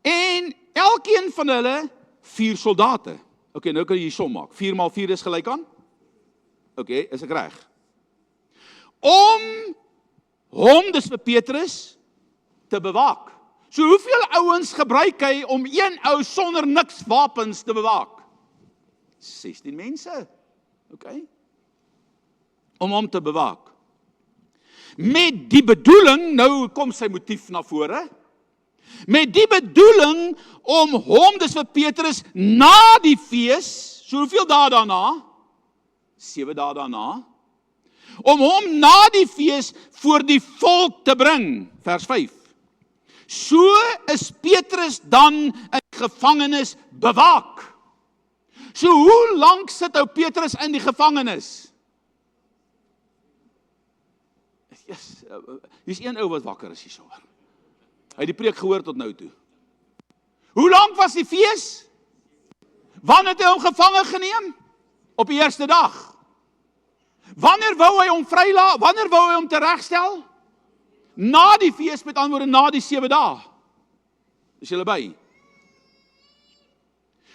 En elkeen van hulle 4 soldate. OK, nou kan jy som maak. 4 maal 4 is gelyk aan? OK, is ek reg? Om hom, dis vir Petrus, te bewaak. So hoeveel ouens gebruik hy om een ou sonder niks wapens te bewaak? 16 mense. OK. Om hom te bewaak. Met die bedoeling, nou kom sy motief na vore, met die bedoeling om hom, dis vir Petrus, na die fees, so hoeveel dae daarna? 7 dae daarna, om hom na die fees voor die volk te bring, vers 5. So is Petrus dan in gevangenis bewaak. So hoe lank sit ou Petrus in die gevangenis? Yes, hier's een ou wat wakker is hierso. Hy het die preek gehoor tot nou toe. Hoe lank was die fees? Wanneer het hy hom gevange geneem? Op die eerste dag. Wanneer wou hy hom vrylaat? Wanneer wou hy hom teregstel? Na die fees, met ander woorde, na die 7 dae. Is julle by?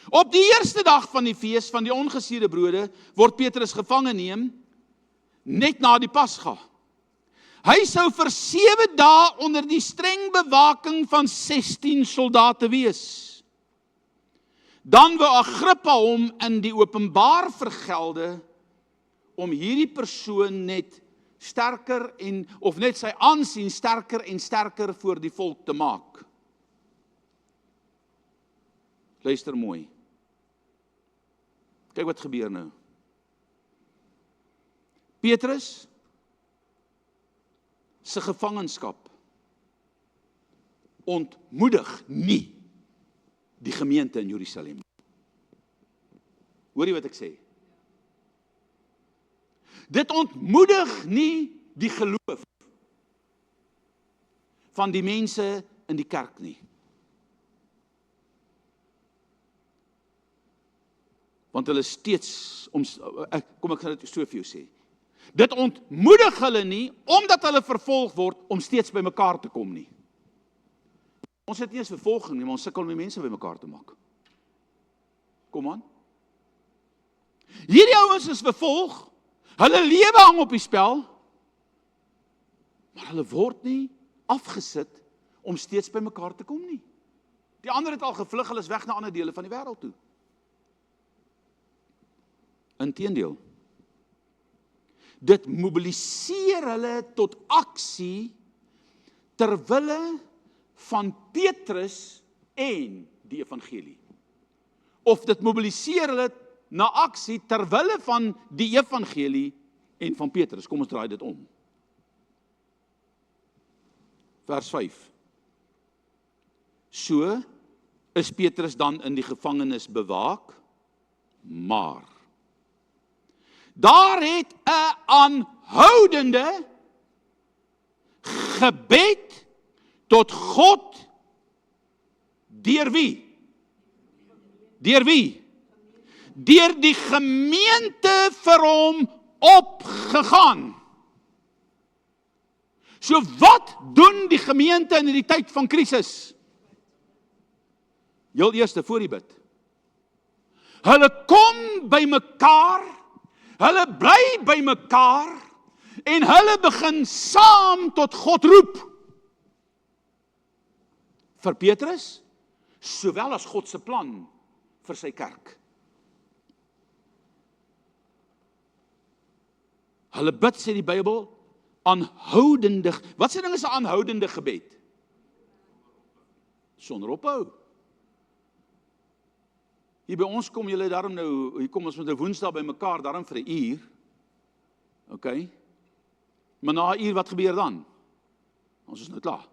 Op die eerste dag van die fees van die ongesuurde brode word Petrus gevange neem, net na die Pasga. Hy sou vir 7 dae onder die streng bewaking van 16 soldate wees. Dan wou Agrippa hom in die openbaar vergelde om hierdie persoon net sterker of net sy aansien sterker en sterker voor die volk te maak. Luister mooi. Kyk wat gebeur nou. Petrus se gevangenskap ontmoedig nie die gemeente in Jerusalem. Hoor jy wat ek sê? Dit ontmoedig nie die geloof van die mense in die kerk nie. Want hulle steeds, kom ek gaan dit so vir jou sê, dit ontmoedig hulle nie, omdat hulle vervolg word, om steeds by mekaar te kom nie. Ons het nie eens vervolging nie, maar ons sukkel om die mense by mekaar te maak. Kom aan. Hierdie ouens is vervolg, hulle lewe hang op die spel, maar hulle word nie afgesit om steeds by mekaar te kom nie. Die ander het al gevlug, hulle is weg na ander dele van die wêreld toe. Inteendeel, dit mobiliseer hulle tot aksie ter wille van Petrus en die evangelie. Of dit mobiliseer hulle na aksie ter wille van die evangelie en van Petrus. Kom ons draai dit om. Vers 5. So is Petrus dan in die gevangenis bewaak, maar daar het 'n aanhoudende gebed tot God deur wie? Deur wie? Deur die gemeente vir hom opgegaan. So wat doen die gemeente in die tyd van krisis? Heel eerste voor die bid. Hulle kom by mekaar, hulle bly by mekaar en hulle begin saam tot God roep. Vir Petrus, sowel as God se plan vir sy kerk. Hulle bid, sê die Bybel, aanhoudende. Wat se ding is 'n aanhoudende gebed? Sonder ophou. Hier by ons kom julle daarom nou, hier kom ons met 'n Woensdag by mekaar, daarom vir 'n uur. OK? Maar na 'n uur, wat gebeur dan? Ons is nou klaar.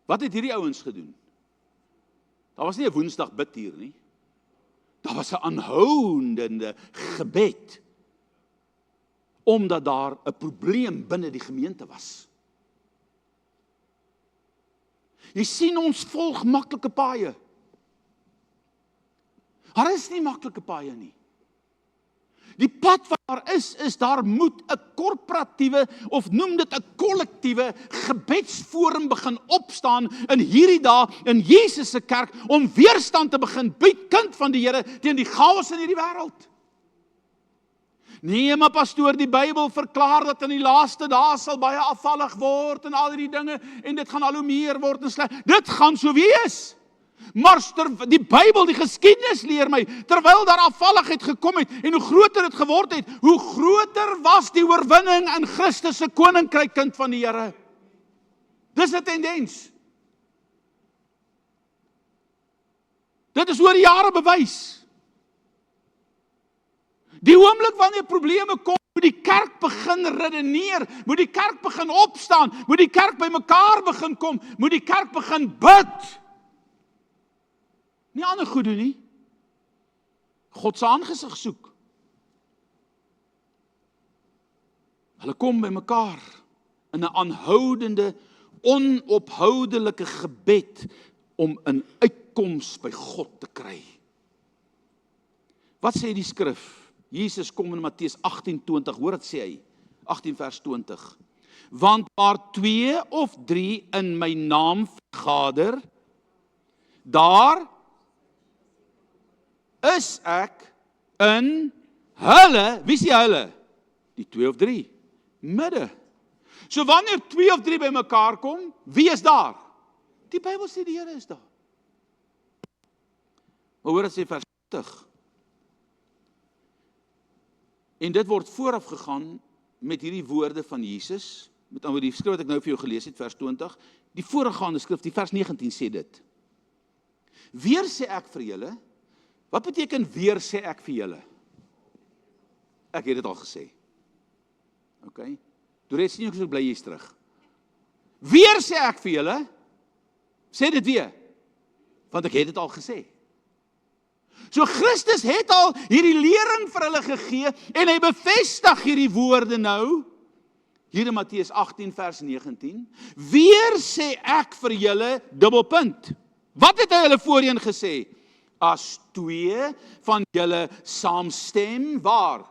Wat het hierdie ouens gedoen? Daar was nie 'n Woensdag bid hier nie. Daar was 'n aanhoudende gebed. Omdat daar 'n probleem binne die gemeente was. Jy sien, ons volg maklike paaie. Daar is nie maklike paaie nie. Die pad wat daar is daar moet 'n korporatiewe, of noem dit 'n kollektiewe gebedsforum begin opstaan in hierdie dae in Jesus se kerk, om weerstand te begin bied, kind van die Here, teen die chaos in hierdie wêreld. Nee, maar pastoor, die Bybel verklaar dat in die laaste dae sal baie afvallig word en al die dinge, en dit gaan al hoe meer word en sleg. Dit gaan so wees. Maar die Bybel, die geskiedenis leer my, terwyl daar afvalligheid gekom het, en hoe groter het geword het, hoe groter was die oorwinning in Christus se koninkryk, kind van die Here. Dis 'n tendens. Dit is oor die jare bewys. Die oomblik wanneer probleme kom, moet die kerk begin redeneer, moet die kerk begin opstaan, moet die kerk by mekaar begin kom, moet die kerk begin bid. Nie ander goed doen nie. God se aangesig soek. Hulle kom by mekaar in 'n aanhoudende, onophoudelike gebed om 'n uitkoms by God te kry. Wat sê die skrif? Jesus kom in Matteus 18:20, hoor wat sê hy? 18 vers 20. Want waar 2 of 3 in my naam vergader, daar is ek in hulle, wie is die hulle? Die 2 of 3, midde. So wanneer 2 of 3 by mekaar kom, wie is daar? Die Bybel sê die Here is daar. Maar hoor wat sê vers 20. En dit word vooraf gegaan met hierdie woorde van Jesus, met ander die skrif wat ek nou vir jou gelees het, vers 20, die voorgaande skrif, die vers 19 sê dit. Weer sê ek vir julle, wat beteken weer sê ek vir julle? Ek het dit al gesê. OK? Doret sien ek so bly jy's terug. Weer sê ek vir julle, sê dit weer, want ek het dit al gesê. So Christus het al hierdie lering vir hulle gegee en hy bevestig hierdie woorde nou. Hier in Matteus 18 vers 19. Weer sê ek vir julle, dubbelpunt. Wat het hy hulle voorheen gesê? As 2 van julle saamstem, waar?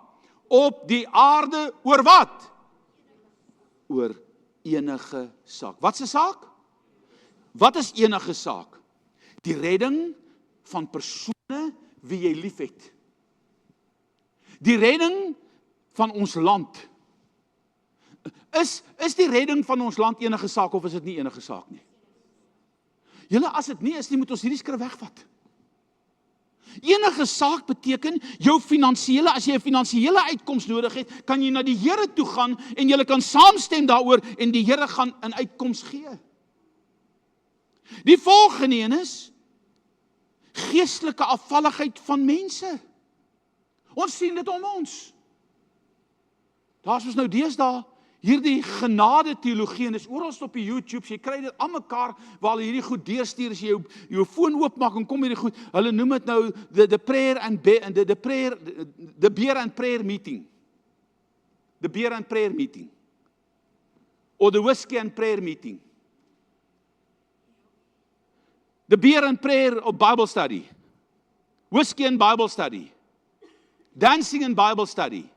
Op die aarde, oor wat? Oor enige saak. Wat is 'n saak? Wat is enige saak? Die redding van persone wie jy liefhet. Die redding van ons land. Is die redding van ons land enige saak of is dit nie enige saak nie? Julle, as dit nie is nie, moet ons hierdie skrif wegvat. Enige saak beteken jou finansiële, as jy 'n finansiële uitkoms nodig het, kan jy na die Here toe gaan en jy kan saamstem daaroor en die Here gaan 'n uitkoms gee. Die volgende een is geestelike afvalligheid van mense. Ons sien dit om ons. Daar's ons nou deesdae hierdie genade teologie en is oral op die YouTube, jy kry dit aan mekaar waar hulle hierdie goed deurstuur as jy jou foon oopmaak en kom hierdie goed. Hulle noem dit nou the beer and prayer meeting. The beer and prayer meeting. Or the whiskey and prayer meeting. The beer and prayer of Bible study. Whiskey and Bible study. Dancing and Bible study.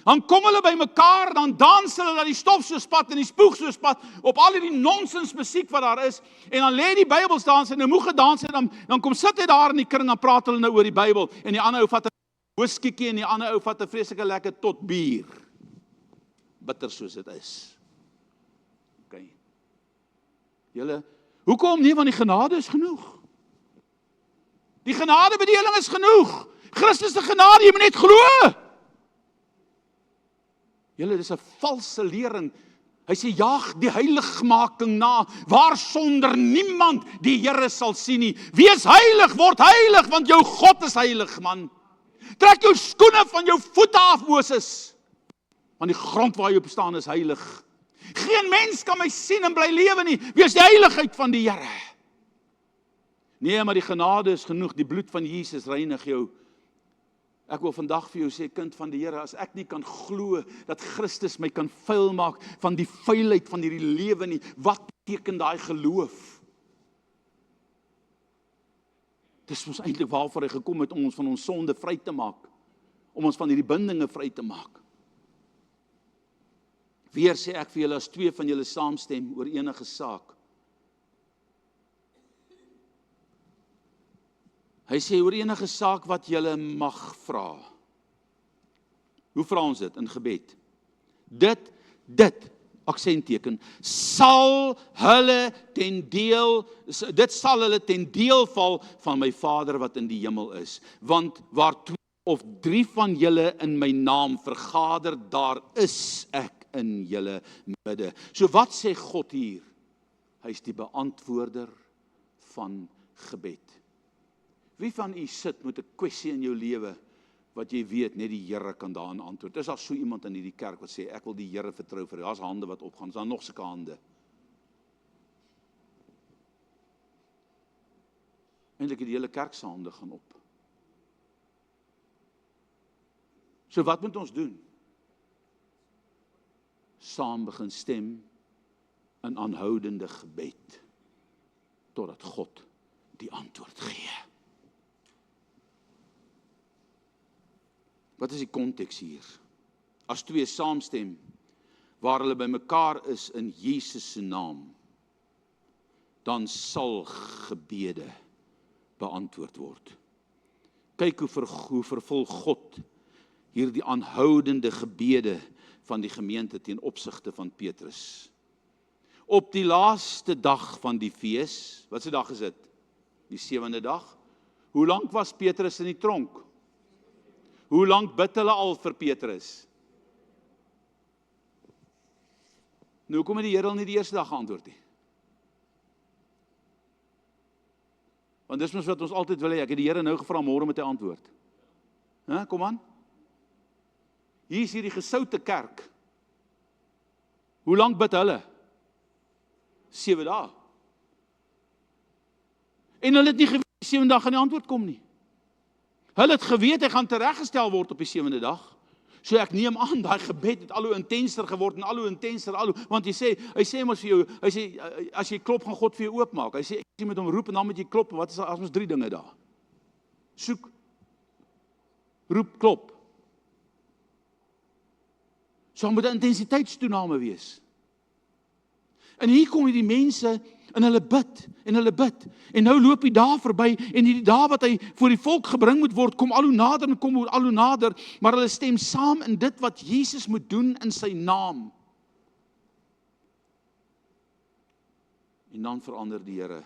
Dan kom hulle by mekaar, dan dans hulle dat die stof so spat en die spoeg so spat op al die nonsens musiek wat daar is en dan lê die Bybels daar en hulle moeg gedans het, dan kom sit hy daar in die kring en praat hulle nou oor die Bybel en die ander ou vat 'n whiskiekie en die ander ou vat 'n vreeslike lekker tot bier. Bitter soos dit is. OK. Julle, hoekom nie? Want die genade is genoeg. Die genadebedeling is genoeg. Christus se genade, jy moet net glo. Julle, dis 'n valse lering. Hy sê, jaag die heiligmaking na, waar sonder niemand die Here sal sien nie. Wees heilig, word heilig, want jou God is heilig, man. Trek jou skoene van jou voete af, Moses. Want die grond waar jy op staan is heilig. Geen mens kan my sien en bly lewe nie. Wees die heiligheid van die Here. Nee, maar die genade is genoeg. Die bloed van Jesus reinig jou. Ek wil vandag vir jou sê, kind van die Here, as ek nie kan glo dat Christus my kan vuil maak van die vuilheid van hierdie lewe nie, wat beteken daai geloof? Dis ons eintlik waarvoor hy gekom het, om ons van ons sonde vry te maak, om ons van hierdie bindinge vry te maak. Weer sê ek vir julle, as 2 van julle saamstem oor enige saak. Hy sê oor enige saak wat julle mag vra. Hoe vra ons dit in gebed? Dit, aksentteken, sal hulle ten deel val van my Vader wat in die hemel is. Want waar 2 of 3 van julle in my naam vergader, daar is ek in julle midde. So wat sê God hier? Hy is die beantwoorder van gebed. Wie van u sit met 'n kwessie in jou lewe wat jy weet net die Here kan daaraan antwoord? Is daar so iemand in hierdie kerk wat sê ek wil die Here vertrou vir? Daar's hande wat opgaan. Is daar nog sulke hande? Eintlik het die hele kerk se hande gaan op. So wat moet ons doen? saam begin stem in aanhoudende gebed, totdat God die antwoord gee. Wat is die konteks hier? As twee saamstem, waar hulle by mekaar is in Jesus se naam, dan sal gebede beantwoord word. Kyk hoe vervul God hierdie aanhoudende gebede van die gemeente ten opsigte van Petrus. Op die laaste dag van die fees, wat se dag is dit? Die 7de dag. Hoe lank was Petrus in die tronk? Hoe lank bid hulle al vir Petrus? Nou hoekom het die Here al nie die eerste dag geantwoord nie? Want dis mos wat ons altyd wil hê. Ek het die Here nou gevra, môre moet hy antwoord. Kom aan. Hier is hierdie gesoute kerk. Hoe lank bid hulle? 7 dae. En hulle het nie geweet die 7de dag gaan die antwoord kom nie. Hulle het geweet hy gaan tereggestel word op die 7de dag. So ek neem aan, daai gebed het al hoe intenser geword en al hoe intenser, want hy sê mos vir jou, hy sê, as jy klop, gaan God vir jou oopmaak. Hy sê, jy moet hom roep en dan moet jy klop. Wat is as ons 3 dinge daar? Soek, roep, klop. So moet 'n intensiteitstoename wees. En hier kom die mense en hulle bid, en nou loop die dae verby, en die dae wat hy voor die volk gebring moet word, kom al hoe nader en kom al hoe nader, maar hulle stem saam in dit wat Jesus moet doen in sy naam. En dan verander die Here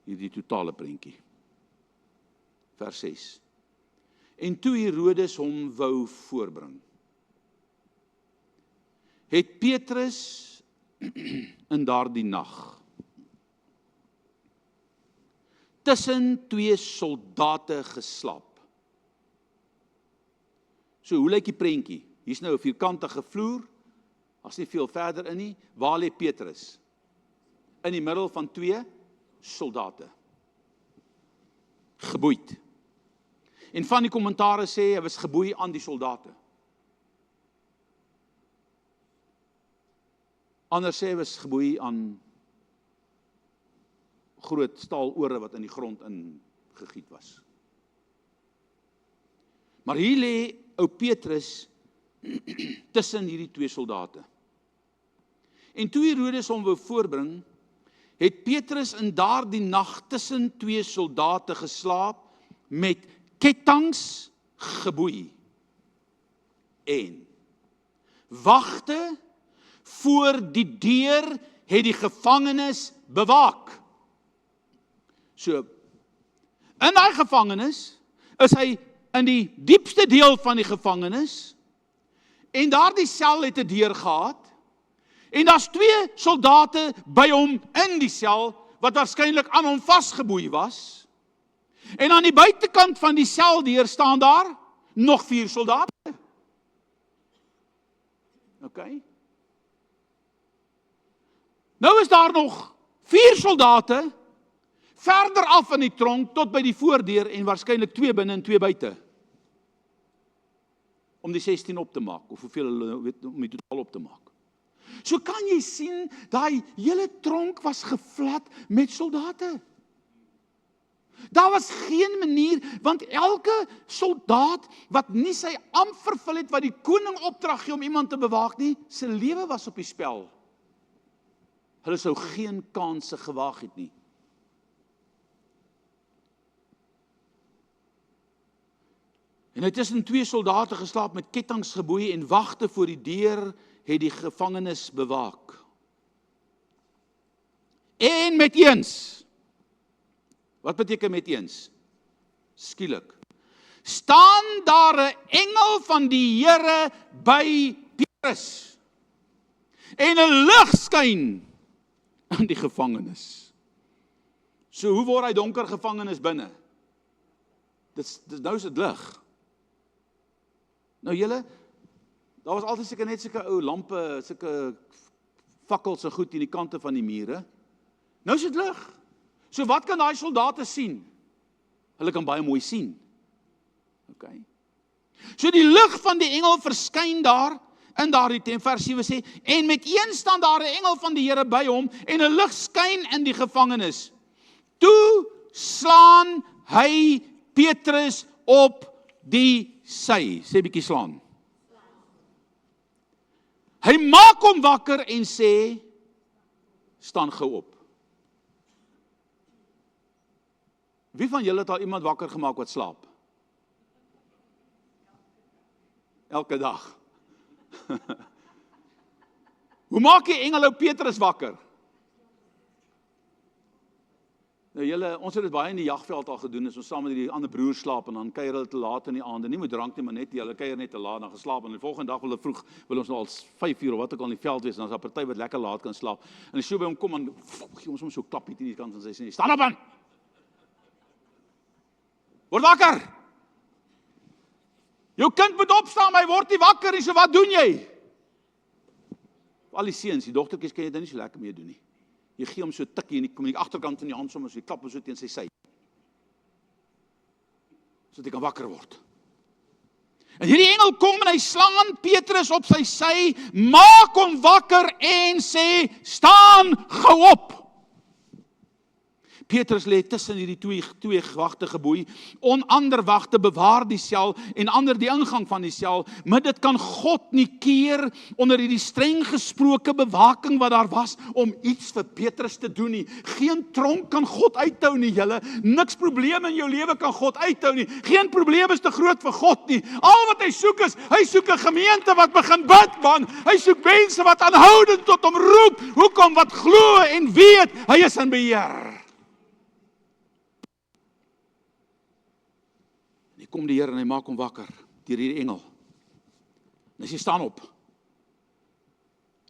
hierdie totale prentjie. Vers 6. En toe Herodes hom wou voorbring, het Petrus in daardie nag tussen 2 soldate geslaap. So, hoe lyk die prentjie? Hier's nou 'n vierkantige vloer, as nie veel verder in nie. Waar lê Petrus? In die middel van 2 soldate. Geboeid. En van die kommentare sê, hy was geboei aan die soldate. Anders sê, hy was geboei aan groot staalore wat in die grond ingegiet was. Maar hier lê ou Petrus tussen hierdie 2 soldate. En toe Herodes hom wou voorbring, het Petrus in daardie nag tussen 2 soldate geslaap, met ketTINGs geboei en wagte voor die deur het die gevangenes bewaak. So, in daai gevangenes is hy in die diepste deel van die gevangenes, en daardie sel het 'n deur gehad, en daar's 2 soldate by hom in die sel, wat waarskynlik aan hom vasgeboei was, en aan die buitekant van die seldeur staan daar nog 4 soldate. Okay. Nou is daar nog 4 soldate verder af in die tronk tot by die voordeur, en waarskynlik 2 binne en 2 buite, om die 16 op te maak, of hoeveel hulle weet om die totaal op te maak. So kan jy sien, daai hele tronk was gevlat met soldate. Daar was geen manier, want elke soldaat wat nie sy ampt vervul het, wat die koning opdrag gee om iemand te bewaak nie, sy lewe was op die spel. Hulle sou geen kanse gewaag het nie. En hy het tussen 2 soldate geslaap met ketTINGs geboei en wagte voor die deur het die gevangenes bewaak. En met eens, wat beteken met eens? Skielik. Staan daar 'n engel van die Here by Petrus. En 'n lig skyn in die gevangenes. So hoe word hy donker gevangenes binne? Nou is dit lig. Nou julle, daar was altyd seker net sulke ou lampe, sulke fakkels en goed in die kante van die mure. Nou is dit lig. So wat kan daai soldate sien? Hulle kan baie mooi sien. Okay. So die lig van die engel verskyn daar in daardie tent, vers 7 sê, en met een staan daar 'n engel van die Here by hom, en 'n lig skyn in die gevangenis. Toe slaan hy Petrus op die sy. Sê bietjie slaan. Hy maak hom wakker en sê, staan gou op. Wie van julle het al iemand wakker gemaak wat slaap? Elke dag. Hoe maak die engel ou Petrus wakker? Nou julle, ons het dit baie in die jagveld al gedoen, as ons saam met die ander broers slaap, en dan kuier hulle te laat in die aand, en nie met drank nie, maar net, hulle kuier net te laat, dan geslaap, en die volgende dag wil ons nou al 5 uur, of wat ook al in die veld wees, en dan is daar party wat lekker laat kan slaap, en as jy by hom kom, en gee ons hom so klap hier in die kant, en sê, staan op aan! Word wakker! Jou kind moet opstaan, maar hy word nie wakker, en so wat doen jy? Al die seuns, die dogtertjies kan jy dit nie so lekker mee doen nie. Jy gee hom so tikkie, en die kom in die agterkant van die hand sommer, so jy klap hom so teen sy sy. So dat hy kan wakker word. En hierdie engel kom en hy slaan Petrus op sy sy, maak hom wakker en sê, staan gou op! Petrus lê tussen hierdie twee wagte geboei, ander wagte bewaar die sel en ander die ingang van die sel, maar dit kan God nie keer onder hierdie streng gesproke bewaking wat daar was om iets vir Petrus te doen nie. Geen tronk kan God uithou nie, julle. Niks probleme in jou lewe kan God uithou nie. Geen probleem is te groot vir God nie. Al wat hy soek is, hy soek 'n gemeente wat begin bid, man. Hy soek mense wat aanhoudend tot hom roep. Hoekom? Wat glo en weet, hy is in beheer. Kom die Here en hy maak hom wakker deur hierdie engel. En hy sê, staan op.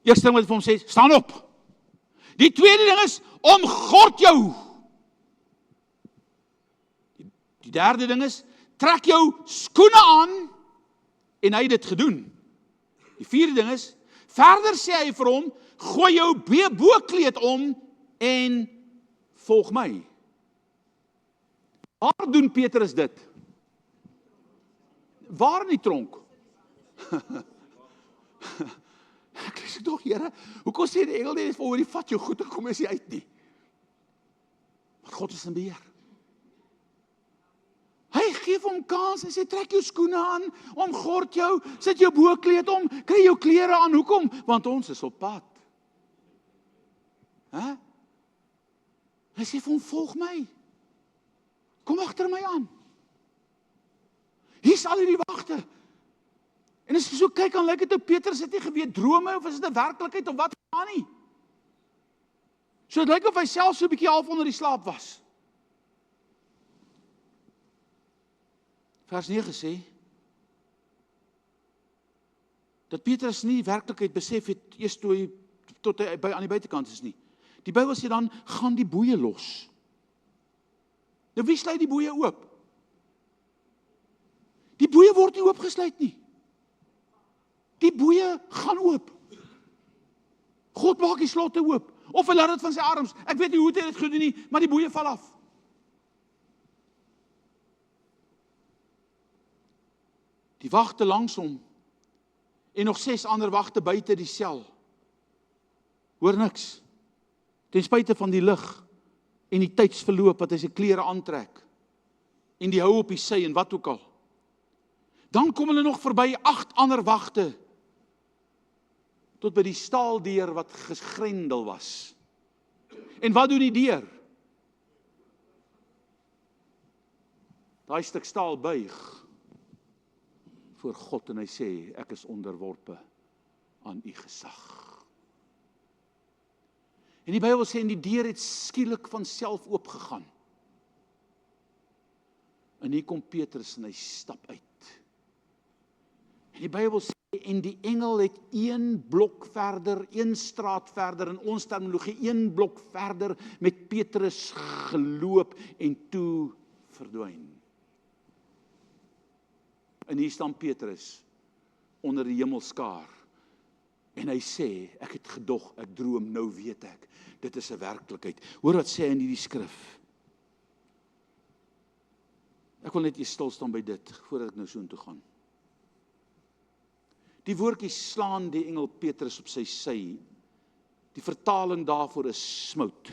Eerste ding wat hy vir hom sê, staan op. Die tweede ding is, omgord jou. Die derde ding is, trek jou skoene aan, en hy het dit gedoen. Die vierde ding is, verder sê hy vir hom, gooi jou boekleed om, en volg my. Waar doen Petrus dit? Waar in die tronk? Ek sê toch, Here, hoekom sê die engel net vir die vat jou goed en kom is jy uit nie? Want God is in beheer. Hy geef hom kans en sê, trek jou skoene aan, omgord jou, sit jou boekleed om, kry jou klere aan, hoekom? Want ons is op pad. Hy sê vir hom, volg my. Kom agter my aan. Hier is al die wagte. En as jy so kyk, dan lyk dit op Petrus het nie geweet drome, of is dit 'n werklikheid, of wat gaan nie. So dit lyk of hy self so 'n bietjie half onder die slaap was. Vers 9 sê, dat Petrus nie werklikheid besef het, eers tot hy aan die buitekant is nie. Die Bybel sê dan, gaan die boeye los. Nou wie sluit die boeye oop? Die boeye word nie oopgesluit nie. Die boeye gaan oop. God maak die slotte oop. Of hy laat dit van sy arms. Ek weet nie hoe hy dit gedoen nie, maar die boeye val af. Die wagte langs hom, en nog 6 ander wagte buite die sel. Hoor niks. Ten spyte van die lig, en die tydsverloop, wat hy sy klere aantrek, en die hou op die sy, en wat ook al. Dan kom hulle nog verby 8 ander wagte, tot by die staaldeur wat gegrendel was. En wat doen die deur? Daai stuk staal buig voor God en hy sê, ek is onderworpe aan u gesag. En die Bybel sê, en die deur het skielik van self oopgegaan. En hier kom Petrus en hy stap uit. En die Bybel sê, en die engel het 1 blok verder, 1 straat verder, in ons terminologie 1 blok verder, met Petrus geloop en toe verdwyn. En hier staan Petrus onder die hemelskaar. En hy sê, ek het gedog, ek droom, nou weet ek, dit is 'n werklikheid. Hoor wat sê hy in die skrif. Ek wil net eers stil staan by dit, voordat ek nou so intoe gaan. Die woordjie slaan die engel Petrus op sy sy. Die vertaling daarvoor is smout.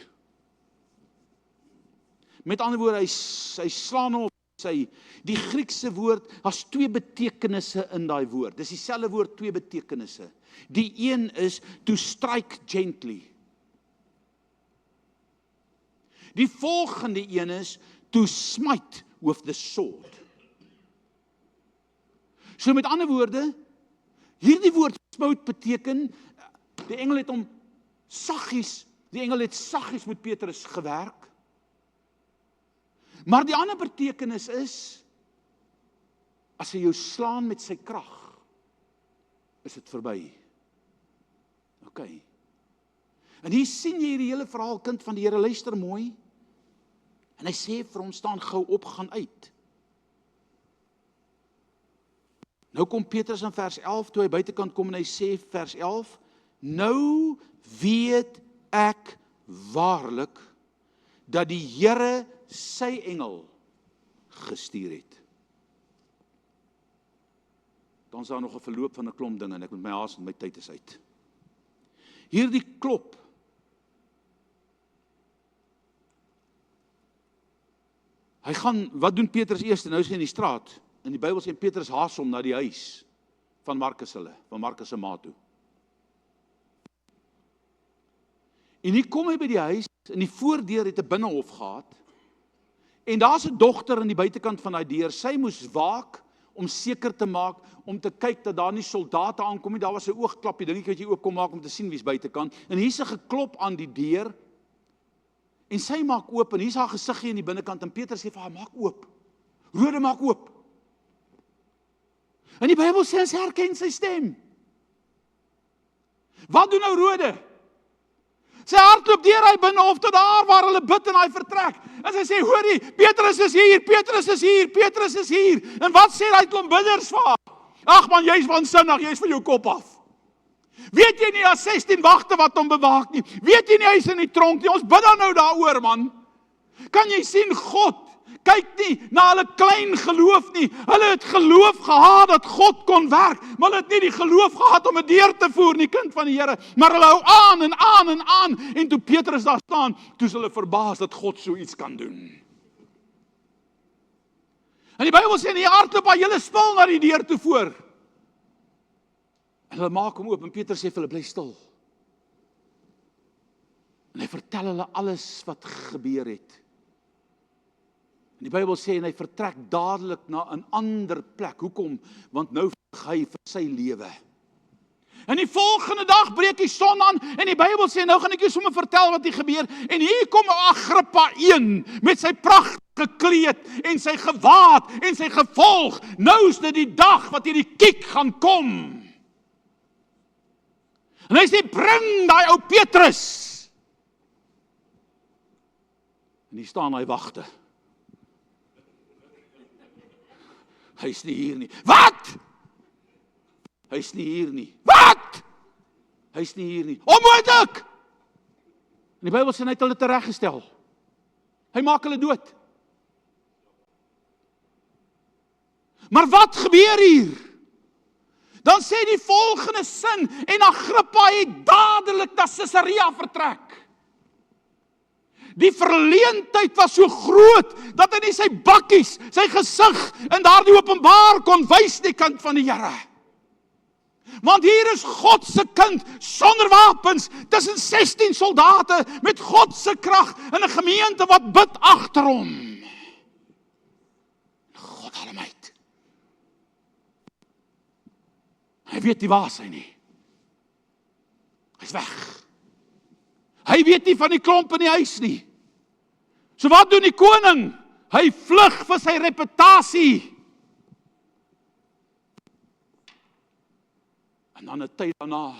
Met ander woorde, hy slaan hom op sy. Die Griekse woord, daar's 2 betekenisse in daai woord. Dis dieselfde woord, 2 betekenisse. Die een is to strike gently. Die volgende een is to smite with the sword. So met ander woorde, hierdie woord smout beteken, die engel het hom saggies, die engel het saggies met Petrus gewerk. Maar die ander betekenis is, as hy jou slaan met sy krag, is dit verby. OK. En hier sien jy die hele verhaal, kind van die Here, luister mooi. En hy sê vir hom, staan gou op, gaan uit. Nou kom Petrus in vers 11, toe hy buitekant kom en hy sê, vers 11, nou weet ek waarlik, dat die Here sy engel gestuur het. Dan is daar nog 'n verloop van 'n klomp dinge en ek moet my haas, want my tyd is uit. Hierdie klop hy gaan, wat doen Petrus eers? Nou is hy in die straat. In die Bybel sê Petrus haas hom na die huis van Markus van Markus se ma toe. En hier kom hy by die huis, en die voordeur het 'n binnehof gehad, en daar's 'n dogter aan die buitekant van daai deur. Sy moes waak om seker te maak, om te kyk dat daar nie soldate aankom nie. Daar was 'n oogklapie, dingetjie wat jy oop kon maak om te sien wie's buitekant. En hier's 'n geklop aan die deur, en sy maak oop, en hier's haar gesiggie in die binnekant, en Petrus sê vir haar, maak oop. Rode, maak oop. En die Bybel sê, sy herken sy stem. Wat doen nou Rode? Sy hardloop deur hy binnehof tot daar waar hulle bid in hy vertrek. En sy sê, hoorie, Petrus is hier, Petrus is hier, Petrus is hier. En wat sê hy klomp bidders vir haar? Ag man, jy's waansinnig, jy's van jou kop af. Weet jy nie, as 16 wagte wat hom bewaak nie. Weet jy nie, hy's in die tronk nie. Ons bid dan nou daaroor, man. Kan jy sien, God kyk nie na hulle klein geloof nie. Hulle het geloof gehad dat God kon werk, maar hulle het nie die geloof gehad om dit deur te voer nie, kind van die Here. Maar hulle hou aan en aan en aan. En toe Petrus daar staan, toe is hulle verbaas dat God so iets kan doen. En die Bybel sê, die hardloop haar hele spul na die deur toe voor. En hulle maak hom oop, en Petrus sê vir hulle, bly stil. En hy vertel hulle alles wat gebeur het. En die Bybel sê, en hy vertrek dadelik na 'n ander plek. Hoekom? Want nou veg hy vir sy lewe. En die volgende dag breek die son aan, en die Bybel sê, nou gaan ek jou sommer vertel wat hier gebeur. En hier kom Agrippa 1, met sy pragtige kleed, en sy gewaad, en sy gevolg. Nou is dit die dag wat hierdie kiek gaan kom. En hy sê, bring daai ou Petrus. En hier staan hy wagte. Hy's nie hier nie. Wat? Hy's nie hier nie. Wat? Hy's nie hier nie. Onmoontlik! En die Bybel sê, hy het hulle tereggestel. Hy maak hulle dood. Maar wat gebeur hier? Dan sê die volgende sin, en Agrippa het dadelik na Caesarea vertrek. Die verleentheid was so groot, dat hy nie sy bakkies, sy gesig, in daardie openbaar kon wys die kind van die Here. Want hier is God se kind, sonder wapens, tussen 16 soldate, met God se krag, in 'n gemeente wat bid agter hom. God almite. Hy weet nie waar hy nie. Hy's weg. Hy weet nie van die klomp in die huis nie. So wat doen die koning? Hy vlug vir sy reputasie. En dan 'n tyd daarna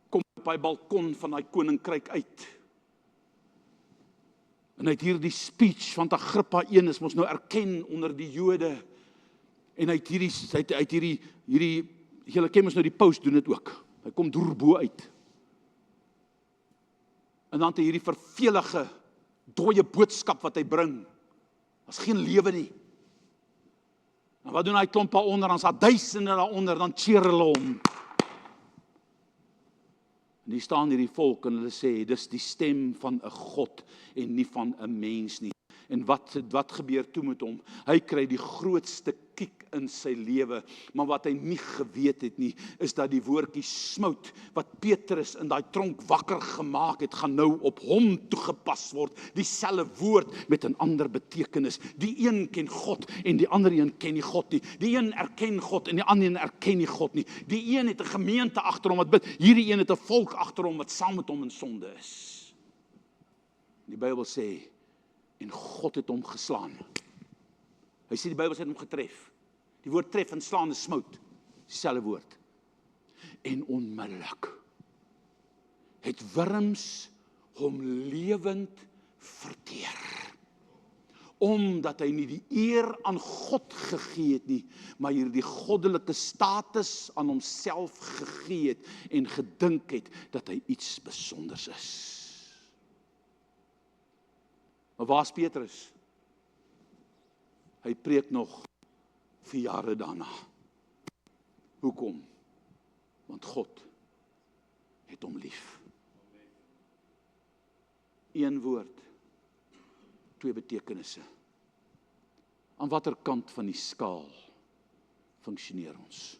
kom hy op die balkon van daai koninkryk uit. En hy het hier die speech, want Agrippa 1 is mos nou erken onder die Jode. En hy het hierdie julle ken mos nou die paus doen dit ook. Hy kom deur uit. En dan het hy hierdie vervelige, dooie boodskap wat hy bring. Daar's geen lewe nie. En Wat doen hy klomp daaronder? Dan is daar duisende daaronder, dan cheer hulle hom. En hier staan hierdie volk en hulle sê, dis die stem van 'n God en nie van 'n mens nie. En wat gebeur toe met hom? Hy kry die grootste kiek in sy lewe, maar wat hy nie geweet het nie, is dat die woordjie smout, wat Petrus in daai tronk wakker gemaak het, gaan nou op hom toegepas word. Dieselfde woord met 'n ander betekenis. Die een ken God en die ander een ken nie God nie. Die een erken God en die ander een erken nie God nie. Die een het 'n gemeente agter hom wat bid, hierdie een het 'n volk agter hom wat saam met hom in sonde is. Die Bybel sê, en God het hom geslaan. Hy sê die Bybel sê het hom getref. Die woord tref en slaan is smout. Dieselfde woord. En onmiddellik het wurms hom lewend verteer. Omdat hy nie die eer aan God gegee het nie, maar hierdie goddelike status aan homself gegee het en gedink het dat hy iets besonders is. Maar waar is Petrus? Hy preek nog 4 jare daarna. Hoekom? Want God het hom lief. Een woord, 2 betekenisse. Aan watter kant van die skaal funksioneer ons?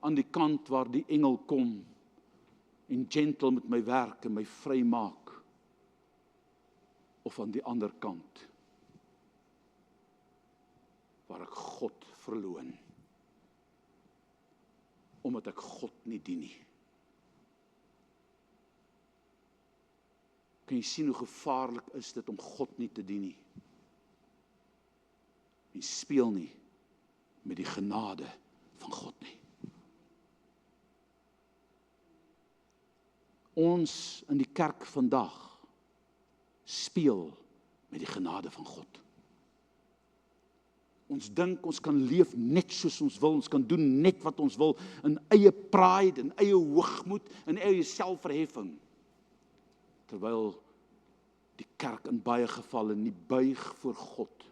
Aan die kant waar die engel kom en gentle met my werk en my vry maak, of aan die ander kant, waar ek God verloon, omdat ek God nie dien nie. Kan jy sien hoe gevaarlik is dit om God nie te dien nie? En speel nie met die genade van God nie. Ons in die kerk vandag speel met die genade van God. Ons dink ons kan leef net soos ons wil, ons kan doen net wat ons wil, in eie pride, in eie hoogmoed, in eie selfverheffing. Terwyl die kerk in baie gevalle nie buig voor God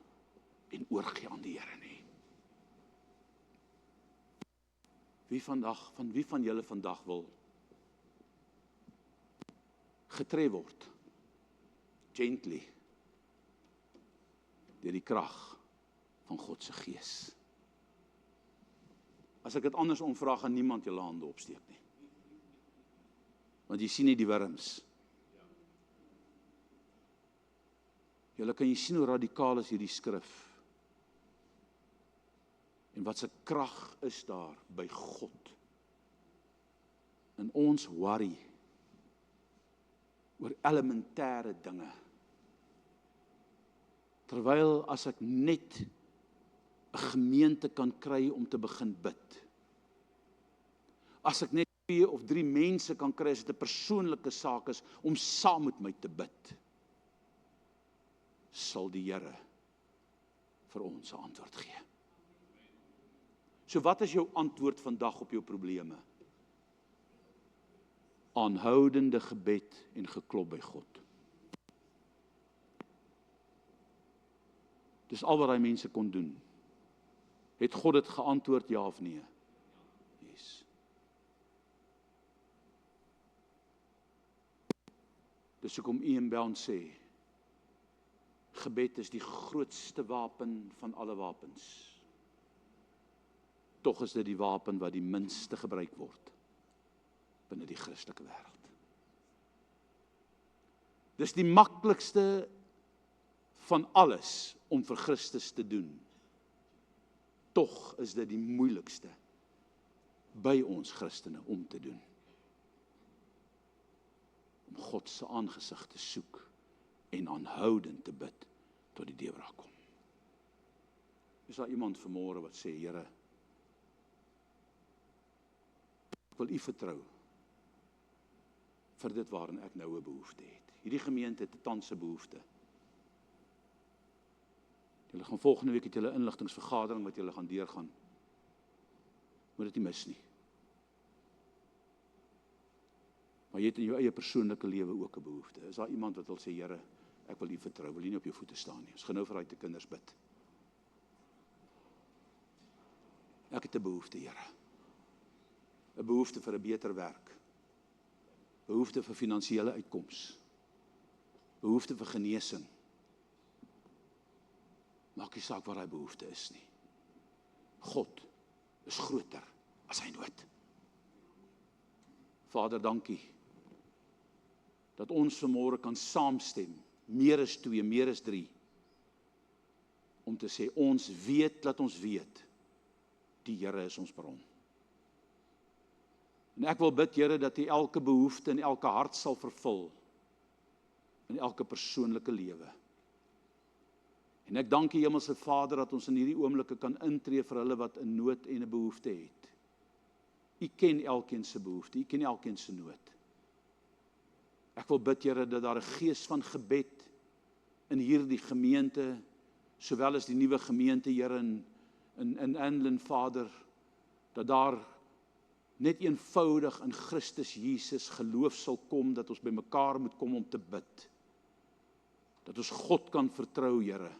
en oorgee aan die Here nie. Wie van julle vandag wil getref word? Gently, deur die krag van God se Gees. As ek dit andersom vra, gaan niemand julle hande opsteek nie. Want jy sien nie die wurms. Julle kan jy sien hoe radikaal is hierdie skrif. En wat se krag is daar by God. En ons worry oor elementêre dinge. Terwyl as ek net 'n gemeente kan kry om te begin bid. As ek net 2 of 3 mense kan kry as dit 'n persoonlike saak is om saam met my te bid, sal die Here vir ons 'n antwoord gee. So wat is jou antwoord vandag op jou probleme? Aanhoudende gebed en geklop by God. Dis al wat daai mense kon doen. Het God dit geantwoord, ja of nee? Yes. Dis hoekom Ian Bound sê, gebed is die grootste wapen van alle wapens. Tog is dit die wapen wat die minste gebruik word binne die Christelike wêreld. Dis die maklikste van alles om vir Christus te doen. Tog is dit die moeilikste by ons Christene om te doen. Om God se aangesig te soek en aanhoudend te bid tot die deurbraak kom. Is daar iemand vanmôre wat sê, Here, ek wil U vertrou vir dit waarin ek nou 'n behoefte het. Hierdie gemeente het 'n tans 'n behoefte. Julle gaan volgende week het julle inligtingsvergadering wat julle gaan deurgaan. Moet dit nie mis nie. Maar jy het in jou eie persoonlike lewe ook 'n behoefte. Is daar iemand wat wil sê, Here, ek wil U vertrou, wil U nie op jou voete staan nie. Ons gaan nou vir daai te kinders bid. Ek het 'n behoefte, Here. 'n Behoefte vir 'n beter werk. Behoefte vir finansiële uitkoms. Behoefte vir genesing. Maak nie saak wat daai behoefte is nie. God is groter as sy nood. Vader, dankie dat ons vanmôre kan saamstem, meer as 2, meer as 3, om te sê, ons weet, dat ons weet, die Here is ons bron. En ek wil bid, Here, dat U elke behoefte in elke hart sal vervul, in elke persoonlike lewe. En ek dank U, Hemelse Vader, dat ons in hierdie oomblikke kan intree vir hulle wat 'n nood en 'n behoefte het. U ken elkeen se behoefte, U ken elkeen se nood. Ek wil bid, Here, dat daar 'n gees van gebed in hierdie gemeente, sowel as die nuwe gemeente, Here, in Anlin, Vader, dat daar net eenvoudig in Christus Jesus geloof sal kom, dat ons by mekaar moet kom om te bid. Dat ons God kan vertrou, Here,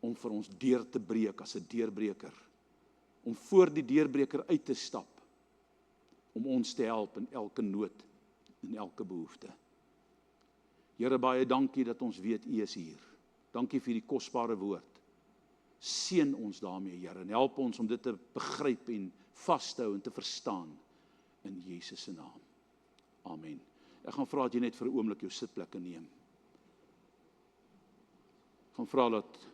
om vir ons deur te breek as 'n deurbreker, om voor die deurbreker uit te stap, om ons te help in elke nood, in elke behoefte. Here, baie dankie dat ons weet U is hier. Dankie vir die kosbare woord. Seën ons daarmee, Here, en help ons om dit te begryp en vas te hou en te verstaan, in Jesus se naam. Amen. Ek gaan vra dat jy net vir 'n oomblik jou sitplekke neem. Ek gaan vra dat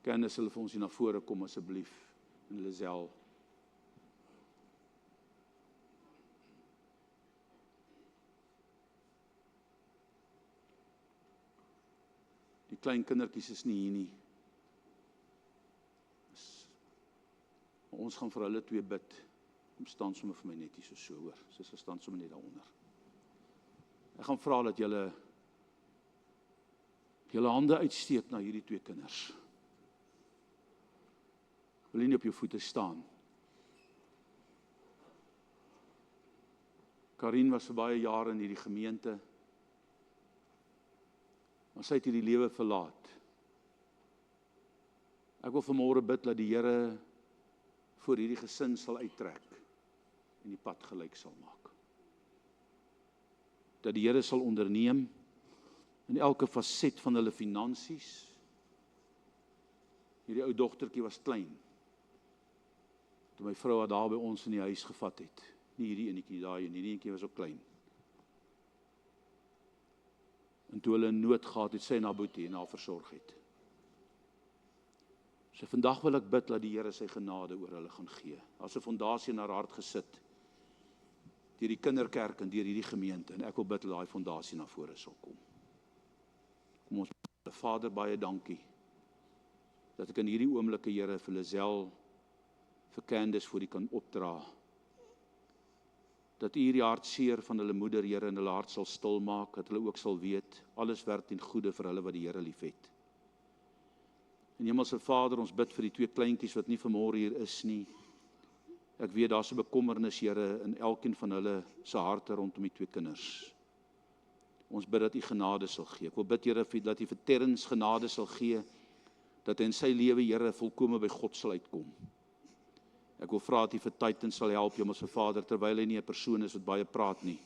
Candice hulle vir ons hier na vore kom asseblief, en Lizelle. Die klein kindertjies is nie hier nie. Ons gaan vir hulle 2 bid. Kom staan sommer vir my net hier so hoor. Sy staan sommer net daaronder. Ek gaan vra dat julle hande uitsteek na hierdie 2 kinders. Wil jy nie op jou voete staan? Karin was vir baie jare in hierdie gemeente, maar sy het hierdie lewe verlaat. Ek wil vanmôre bid dat die Here voor hierdie gesin sal uittrek en die pad gelyk sal maak. Dat die Here sal onderneem in elke faset van hulle finansies. Hierdie ou dogtertjie was klein, toe my vrou haar daar by ons in die huis gevat het. Nie hierdie enetjie daai en hierdie enetjie was ook klein. En toe hulle in nood gehad het, sy na Boetie en haar versorg het. So vandag wil ek bid dat die Here sy genade oor hulle gaan gee. As 'n fondasie in haar hart gesit, deur die kinderkerk en deur hierdie gemeente, en ek wil bid dat daai fondasie na vore sal kom. Kom ons bid. Vader, baie dankie, dat ek in hierdie oomblikke, Here, vir Lizelle, vir Candice voor U kan opdra. Dat U hierdie hartseer van hulle moeder, Here, in hulle hart sal stil maak, dat hulle ook sal weet, alles werk ten goeie vir hulle wat die Here liefhet. En Hemelse Vader, ons bid vir die 2 kleintjies wat nie vanmôre hier is nie. Ek weet daar's 'n bekommernis, Here, in elkeen van hulle se harte rondom die 2 kinders. Ons bid dat U genade sal gee. Ek wil bid, Here, dat U vir Terrence genade sal gee, dat hy in sy lewe, Here, volkome by God sal uitkom. Ek wil vra dat U vir Titan sal help, Hemelse Vader, terwyl hy nie 'n persoon is wat baie praat nie.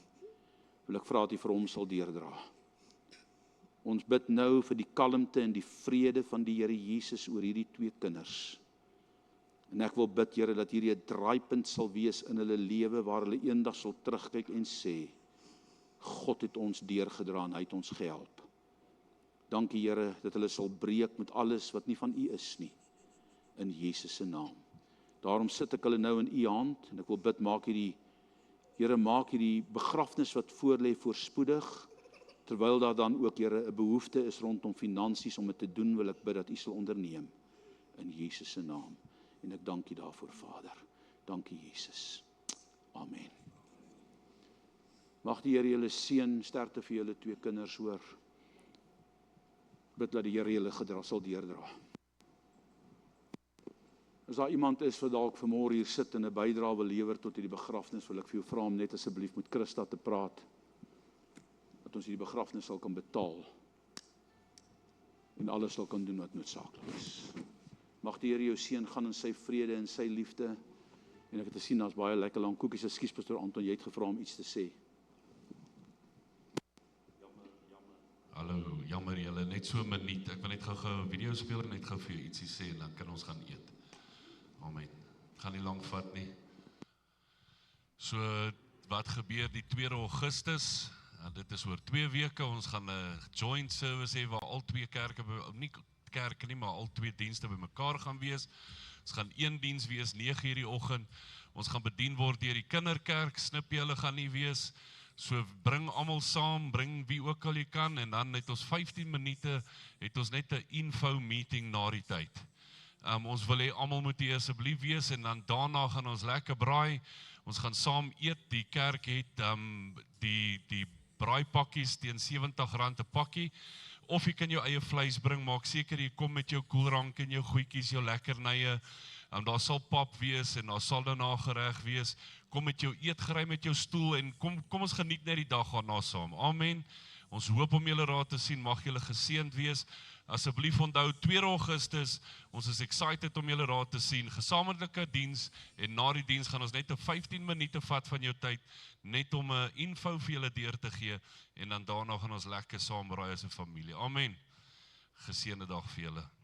Wil ek vra dat U vir hom sal deurdra. Ons bid nou vir die kalmte en die vrede van die Here Jesus oor hierdie 2 kinders. En ek wil bid, Here, dat hierdie 'n draaipunt sal wees in hulle lewe, waar hulle eendag sal terugkyk en sê, God het ons deurgedra en hy het ons gehelp. Dankie, Here, dat hulle sal breek met alles wat nie van U is nie, in Jesus se naam. Daarom sit ek hulle nou in U hand, en ek wil bid, Here, maak hierdie begrafnis wat voor lê voorspoedig, terwyl daar dan ook, Here, 'n behoefte is rondom finansies om dit te doen, wil ek bid dat U sal onderneem, in Jesus se naam. En ek dank U daarvoor, Vader. Dankie, Jesus. Amen. Mag die Here julle seën, sterkte vir julle 2 kinders, hoor. Bid dat die Here julle sal deurdra. As daar iemand is wat dalk vanmôre hier sit en 'n bydrae wil lewer tot hierdie begrafnis, wil ek vir jou vra om net asseblief met Christa te praat, dat ons hierdie begrafnis sal kan betaal en alles sal kan doen wat noodsaaklik is. Mag die Here jou seën, gaan in sy vrede en sy liefde. En ek het gesien, daar's baie lekker lang koekies. Ekskuus pastoor Anton, jy het gevra om iets te sê. Hallo, jammer julle, net so 'n minuut. Ek wil net gou 'n video speel en net gou vir jou ietsie sê en dan kan ons gaan eet. Amen. Gaan nie lank vat nie. So, wat gebeur die 2 Augustus? Dit is oor 2 weke. Ons gaan 'n joint service hê waar al 2 kerke, nie kerke nie, maar al 2 dienste bymekaar gaan wees. Ons gaan 1 diens wees 9:00 die oggend. Ons gaan bedien word deur die kinderkerk. Snippie, hulle gaan nie wees. So bring almal saam, bring wie ook al jy kan en dan het ons 15 minute, het ons net 'n info meeting na die tyd. Ons wil hê almal moet hier asseblief wees en dan daarna gaan ons lekker braai. Ons gaan saam eet. Die kerk het die braaipakkies teen R70 'n pakkie. Of jy kan jou eie vleis bring, maak seker jy kom met jou koelrank en jou goedjies, jou lekkernye. Daar sal pap wees en daar sal daarna gereg wees. Kom met jou eetgerei met jou stoel en kom ons geniet net die dag daarna saam. Amen. Ons hoop om julle raad te sien. Mag julle geseënd wees. Asseblief onthou 2 Augustus. Ons is excited om julle raad te sien. Gesamentlike diens en na die diens gaan ons net 'n 15 minute vat van jou tyd net om 'n info vir julle deur te gee en dan daarna gaan ons lekker saam braai as 'n familie. Amen. Geseënde dag vir julle.